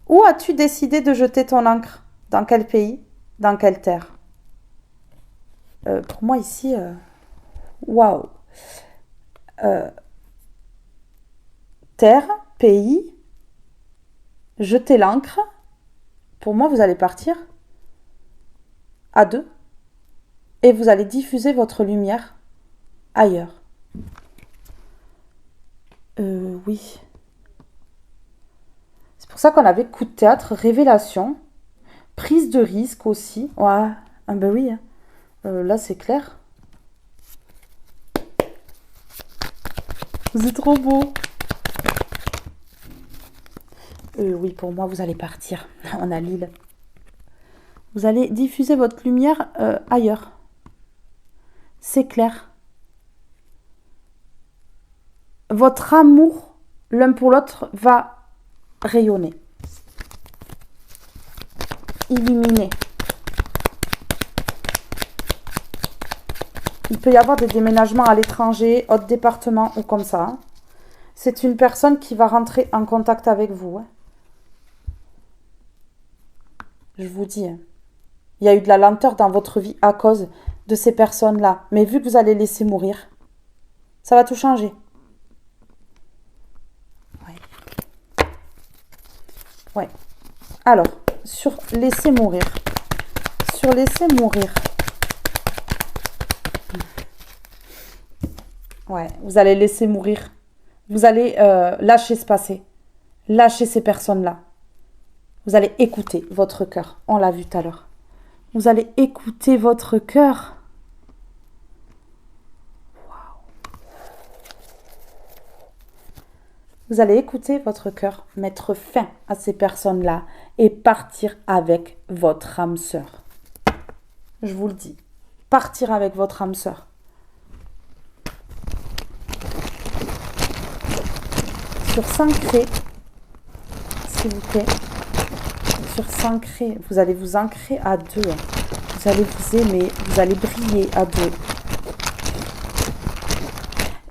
Où as-tu décidé de jeter ton encre? Dans quel pays? Dans quelle terre? Pour moi ici, waouh. Terre, pays, jeter l'encre. Pour moi, vous allez partir à deux et vous allez diffuser votre lumière ailleurs. Oui. C'est pour ça qu'on avait coup de théâtre, révélation, prise de risque aussi. Ouais, ah ben oui. Là, c'est clair. Vous êtes trop beau. Oui, pour moi, vous allez partir. On a l'île. Vous allez diffuser votre lumière ailleurs. C'est clair. Votre amour, l'un pour l'autre, va rayonner. Illuminer. Il peut y avoir des déménagements à l'étranger, autre département ou comme ça. C'est une personne qui va rentrer en contact avec vous. Hein. Je vous dis, hein. Il y a eu de la lenteur dans votre vie à cause de ces personnes-là. Mais vu que vous allez laisser mourir, ça va tout changer. Ouais. Ouais. Alors, sur laisser mourir. Sur laisser mourir. Ouais, vous allez laisser mourir. Vous allez lâcher ce passé. Lâcher ces personnes-là. Vous allez écouter votre cœur. On l'a vu tout à l'heure. Vous allez écouter votre cœur. Waouh. Vous allez écouter votre cœur, mettre fin à ces personnes-là et partir avec votre âme sœur. Je vous le dis. Partir avec votre âme sœur. Sur s'ancrer, s'il vous plaît. Sur s'ancrer, vous allez vous ancrer à deux. Vous allez vous aimer, vous allez briller à deux.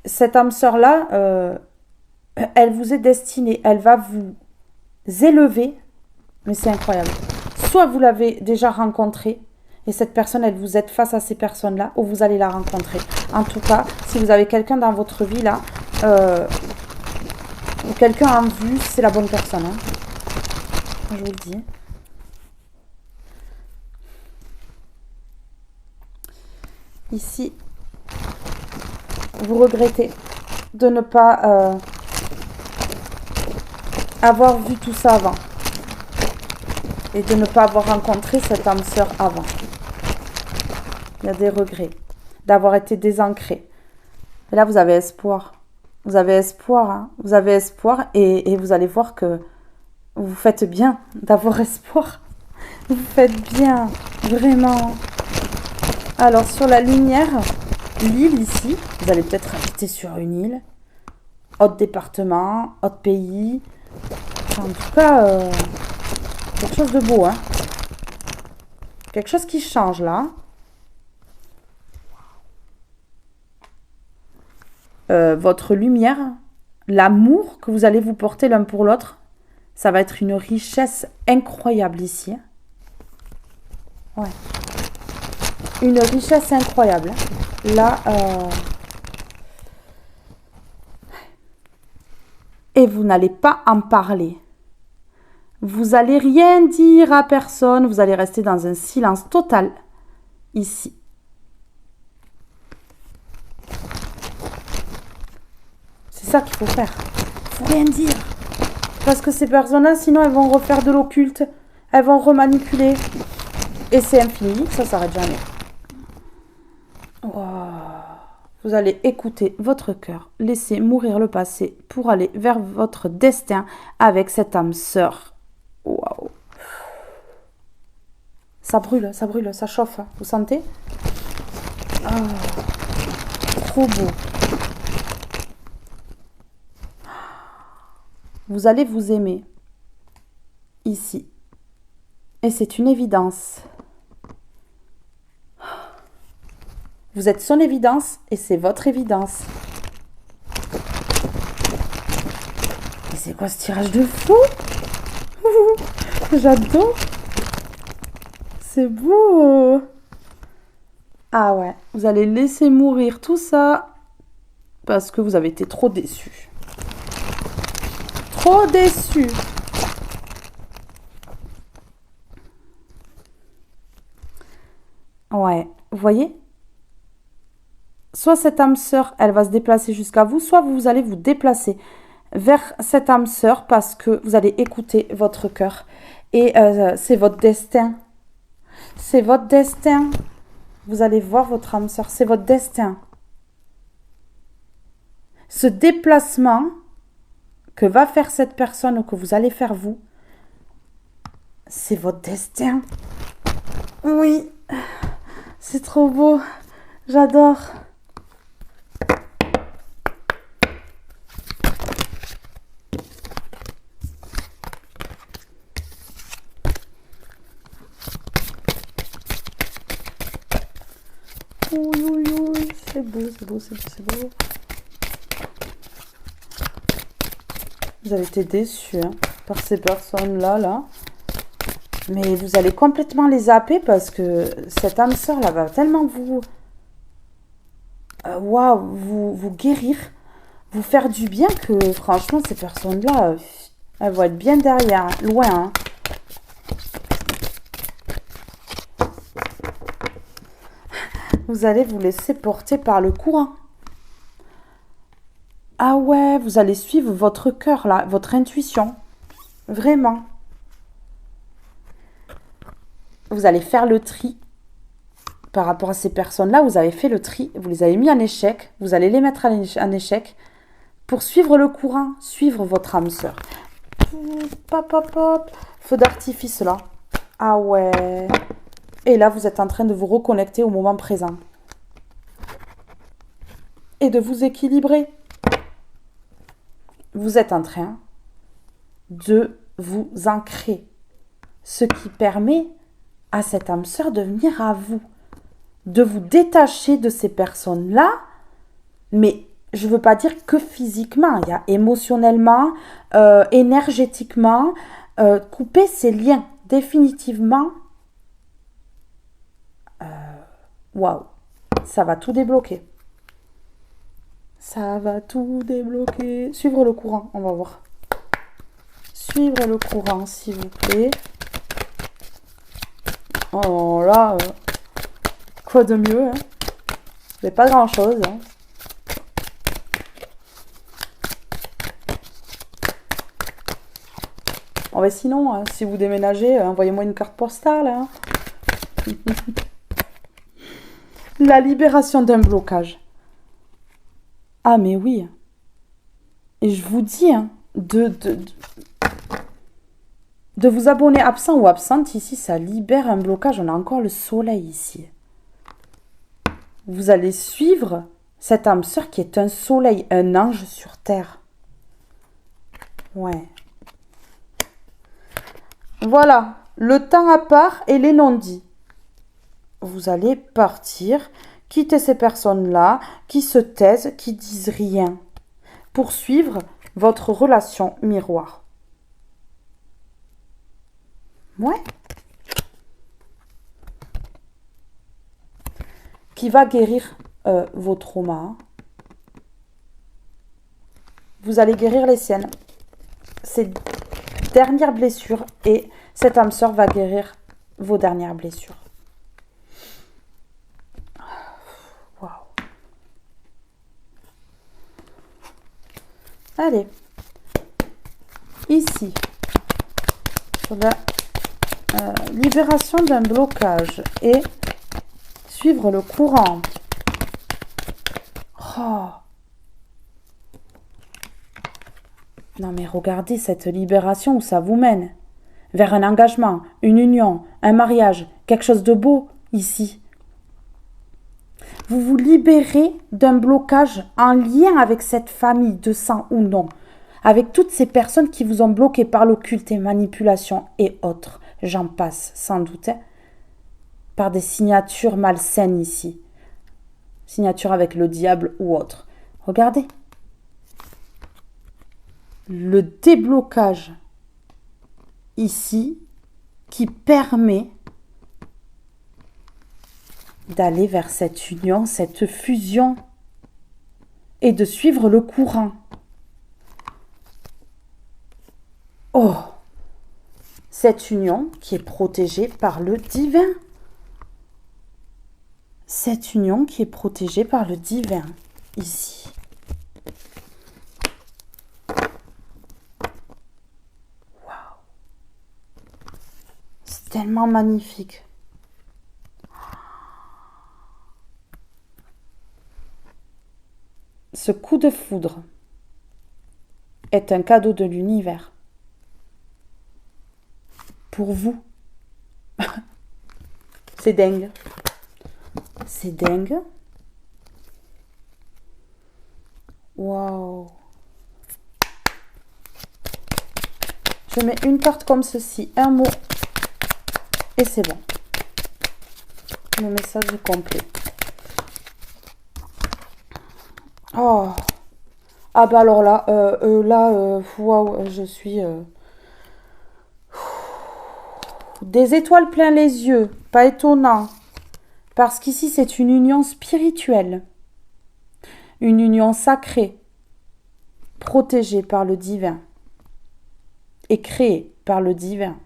Cette âme sœur-là, elle vous est destinée, elle va vous élever, mais c'est incroyable. Soit vous l'avez déjà rencontrée, et cette personne, elle vous aide face à ces personnes-là, ou vous allez la rencontrer. En tout cas, si vous avez quelqu'un dans votre vie, là, ou quelqu'un en vue, c'est la bonne personne. Hein. Je vous le dis. Ici, vous regrettez de ne pas avoir vu tout ça avant. Et de ne pas avoir rencontré cette âme sœur avant. Il y a des regrets d'avoir été désancré. Et là, vous avez espoir. Vous avez espoir. Hein. Vous avez espoir et vous allez voir que vous faites bien d'avoir espoir. Vous faites bien. Vraiment. Alors, sur la lumière, l'île ici, vous allez peut-être habiter sur une île. Autre département, autre pays. En tout cas, quelque chose de beau. Hein. Quelque chose qui change là. Votre lumière, l'amour que vous allez vous porter l'un pour l'autre, ça va être une richesse incroyable ici. Ouais. Une richesse incroyable. Là, et vous n'allez pas en parler. Vous allez rien dire à personne. Vous allez rester dans un silence total ici. C'est ça qu'il faut faire. Il faut rien dire. Parce que ces personnes-là, sinon, elles vont refaire de l'occulte. Elles vont remanipuler. Et c'est infini, ça s'arrête jamais. Wow. Vous allez écouter votre cœur, laisser mourir le passé pour aller vers votre destin avec cette âme sœur. Waouh. Ça brûle, ça chauffe. Vous sentez? Oh, trop beau. Vous allez vous aimer ici. Et c'est une évidence. Vous êtes son évidence et c'est votre évidence. Et c'est quoi ce tirage de fou? J'adore. C'est beau. Ah ouais, vous allez laisser mourir tout ça parce que vous avez été trop déçus. Trop déçus. Ouais, vous voyez? Soit cette âme sœur, elle va se déplacer jusqu'à vous, soit vous allez vous déplacer vers cette âme sœur parce que vous allez écouter votre cœur. Et c'est votre destin. C'est votre destin. Vous allez voir votre âme sœur, c'est votre destin. Ce déplacement que va faire cette personne ou que vous allez faire vous, c'est votre destin. Oui, c'est trop beau. J'adore. Oui, c'est beau, c'est beau, c'est beau, c'est beau. Vous avez été déçus hein, par ces personnes-là, là. Mais vous allez complètement les zapper parce que cette âme sœur, là, va tellement vous... Waouh, vous guérir, vous faire du bien que, franchement, ces personnes-là, elles vont être bien derrière, loin, hein. Vous allez vous laisser porter par le courant. Ah ouais, vous allez suivre votre cœur, là, votre intuition. Vraiment. Vous allez faire le tri. Par rapport à ces personnes-là, vous avez fait le tri. Vous les avez mis en échec. Vous allez les mettre en échec. Pour suivre le courant, suivre votre âme sœur. Pop, pop, pop. Feu d'artifice, là. Ah ouais. Et là, vous êtes en train de vous reconnecter au moment présent. Et de vous équilibrer. Vous êtes en train de vous ancrer. Ce qui permet à cette âme sœur de venir à vous. De vous détacher de ces personnes-là. Mais je ne veux pas dire que physiquement. Il y a émotionnellement, énergétiquement. Couper ces liens. Définitivement. Waouh, ça va tout débloquer. Ça va tout débloquer. Suivre le courant, on va voir. Suivre le courant, s'il vous plaît. Oh là, quoi de mieux, hein? Mais pas grand-chose, hein. Oh, mais sinon, hein, si vous déménagez, envoyez-moi une carte postale, hein. La libération d'un blocage. Ah, mais oui. Et je vous dis, hein, de vous abonner absent ou absente ici, ça libère un blocage. On a encore le soleil ici. Vous allez suivre cette âme sœur qui est un soleil, un ange sur terre. Ouais. Voilà, le temps à part et les non-dits. Vous allez partir, quitter ces personnes-là, qui se taisent, qui disent rien, pour suivre votre relation miroir. Ouais. Qui va guérir vos traumas. Vous allez guérir les siennes. Ces dernières blessures. Et cette âme sœur va guérir vos dernières blessures. Waouh. Allez. Ici. Sur la libération d'un blocage. Et suivre le courant. Oh. Non mais regardez cette libération où ça vous mène. Vers un engagement, une union, un mariage, quelque chose de beau ici. Vous vous libérez d'un blocage en lien avec cette famille de sang ou non. Avec toutes ces personnes qui vous ont bloqué par l'occulte et manipulation et autres. J'en passe sans doute. Hein. Par des signatures malsaines ici. Signatures avec le diable ou autre. Regardez. Le déblocage ici qui permet d'aller vers cette union, cette fusion et de suivre le courant. Oh, cette union qui est protégée par le divin. Cette union qui est protégée par le divin, ici. Waouh. C'est tellement magnifique. Ce coup de foudre est un cadeau de l'univers. Pour vous. C'est dingue. C'est dingue. Waouh. Je mets une carte comme ceci, un mot, et c'est bon. Le message est complet. Oh. Ah bah alors là, waouh, je suis... Des étoiles plein les yeux, pas étonnant. Parce qu'ici, c'est une union spirituelle. Une union sacrée, protégée par le divin et créée par le divin.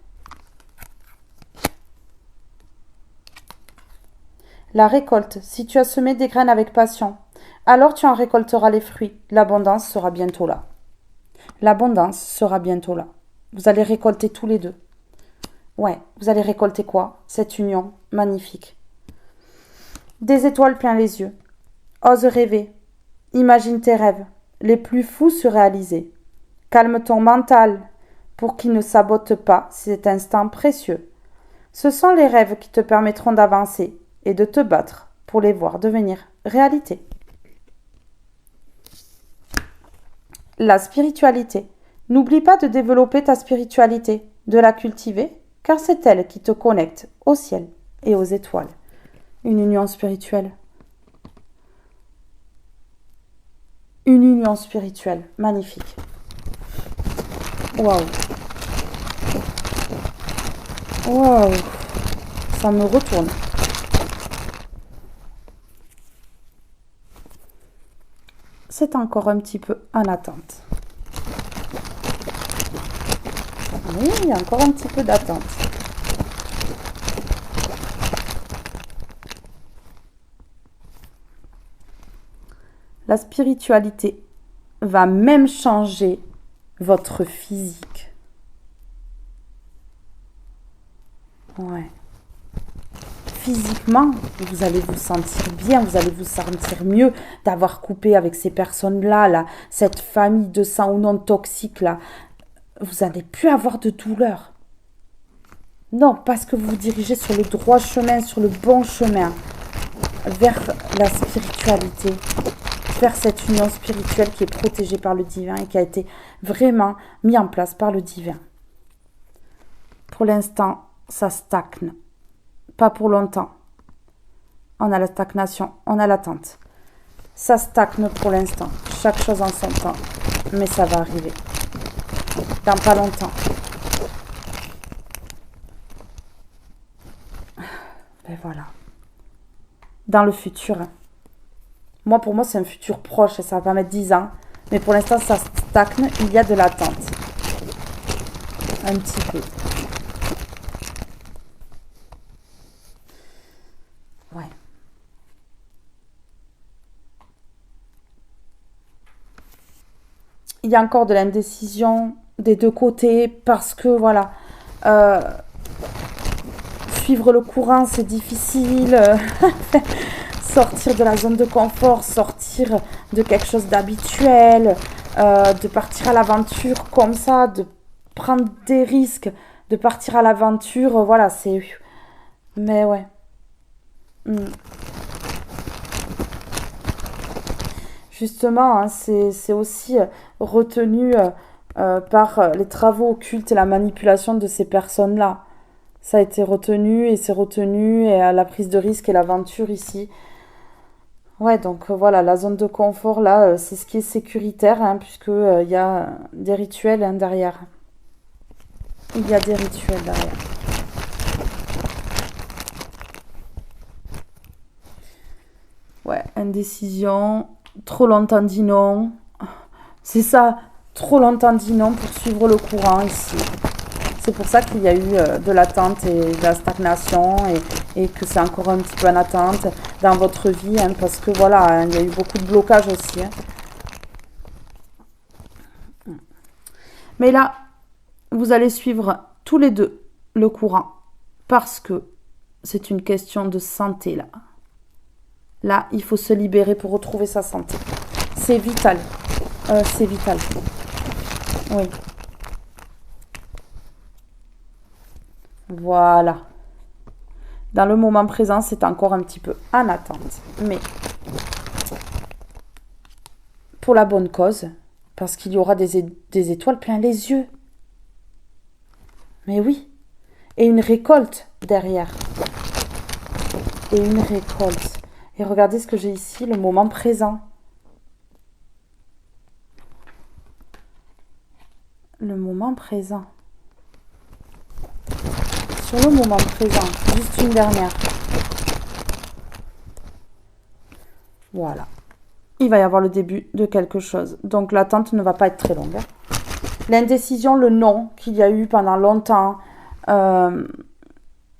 La récolte, si tu as semé des graines avec passion, alors tu en récolteras les fruits. L'abondance sera bientôt là. L'abondance sera bientôt là. Vous allez récolter tous les deux. Ouais, vous allez récolter quoi? Cette union magnifique. Des étoiles plein les yeux. Ose rêver. Imagine tes rêves. Les plus fous se réaliser. Calme ton mental pour qu'il ne sabote pas cet instant précieux. Ce sont les rêves qui te permettront d'avancer et de te battre pour les voir devenir réalité. La spiritualité. N'oublie pas de développer ta spiritualité, de la cultiver, car c'est elle qui te connecte au ciel et aux étoiles. Une union spirituelle. Une union spirituelle. Magnifique. Waouh. Waouh. Ça me retourne. c'est encore un petit peu en attente. Oui, il y a encore un petit peu d'attente. La spiritualité va même changer votre physique. Ouais. Physiquement, vous allez vous sentir bien, vous allez vous sentir mieux d'avoir coupé avec ces personnes-là, là, cette famille de sang ou non toxique, là. Vous n'allez plus avoir de douleur. Non, parce que vous vous dirigez sur le droit chemin, sur le bon chemin, vers la spiritualité, vers cette union spirituelle qui est protégée par le divin et qui a été vraiment mis en place par le divin. Pour l'instant, ça stagne. Pas pour longtemps. On a la stagnation, on a l'attente. Ça stagne pour l'instant. Chaque chose en son temps. Mais ça va arriver. Dans pas longtemps. Ben voilà. Dans le futur. Moi, pour moi, c'est un futur proche. Ça va pas mettre 10 ans. Mais pour l'instant, ça stagne. Il y a de l'attente. Un petit peu. Ouais. Il y a encore de l'indécision des deux côtés parce que voilà, suivre le courant c'est difficile, sortir de la zone de confort, sortir de quelque chose d'habituel, de partir à l'aventure comme ça, de prendre des risques, de partir à l'aventure, voilà, c'est... Mais ouais. Justement, hein, c'est aussi retenu par les travaux occultes et la manipulation de ces personnes-là. Ça a été retenu et c'est retenu et la prise de risque et l'aventure ici. Ouais, donc voilà, la zone de confort, là, c'est ce qui est sécuritaire, hein, puisque il y a des rituels hein, derrière. Il y a des rituels derrière. Ouais, indécision, trop longtemps dit non. C'est ça, trop longtemps dit non pour suivre le courant ici. C'est pour ça qu'il y a eu de l'attente et de la stagnation et que c'est encore un petit peu en attente dans votre vie, hein, parce que voilà, hein, il y a eu beaucoup de blocages aussi. Hein. Mais là, vous allez suivre tous les deux le courant parce que c'est une question de santé là. Là, il faut se libérer pour retrouver sa santé. C'est vital. C'est vital. Oui. Voilà. Dans le moment présent, c'est encore un petit peu en attente. Mais pour la bonne cause, parce qu'il y aura des étoiles plein les yeux. Mais oui. Et une récolte derrière. Et une récolte. Et regardez ce que j'ai ici, le moment présent. Le moment présent. Sur le moment présent, juste une dernière. Voilà. Il va y avoir le début de quelque chose. Donc l'attente ne va pas être très longue. L'indécision, le non qu'il y a eu pendant longtemps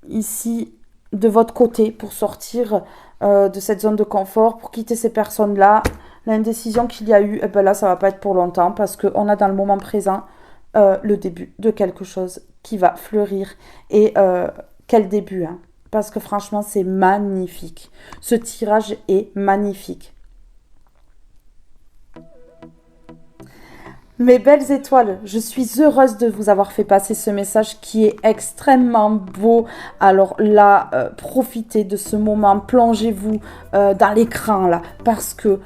ici de votre côté pour sortir de cette zone de confort, pour quitter ces personnes-là. L'indécision qu'il y a eu, eh ben là, ça va pas être pour longtemps parce qu'on a dans le moment présent le début de quelque chose qui va fleurir. Et quel début, hein, parce que franchement, c'est magnifique. Ce tirage est magnifique. Mes belles étoiles, je suis heureuse de vous avoir fait passer ce message qui est extrêmement beau. Alors là, profitez de ce moment, plongez-vous dans l'écran là, parce que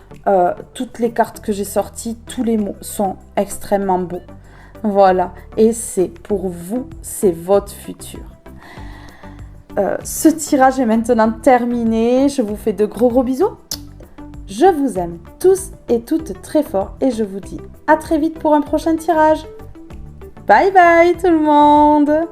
toutes les cartes que j'ai sorties, tous les mots sont extrêmement beaux. Voilà, et c'est pour vous, c'est votre futur. Ce tirage est maintenant terminé, je vous fais de gros bisous. Je vous aime tous et toutes très fort et je vous dis à très vite pour un prochain tirage. Bye bye tout le monde!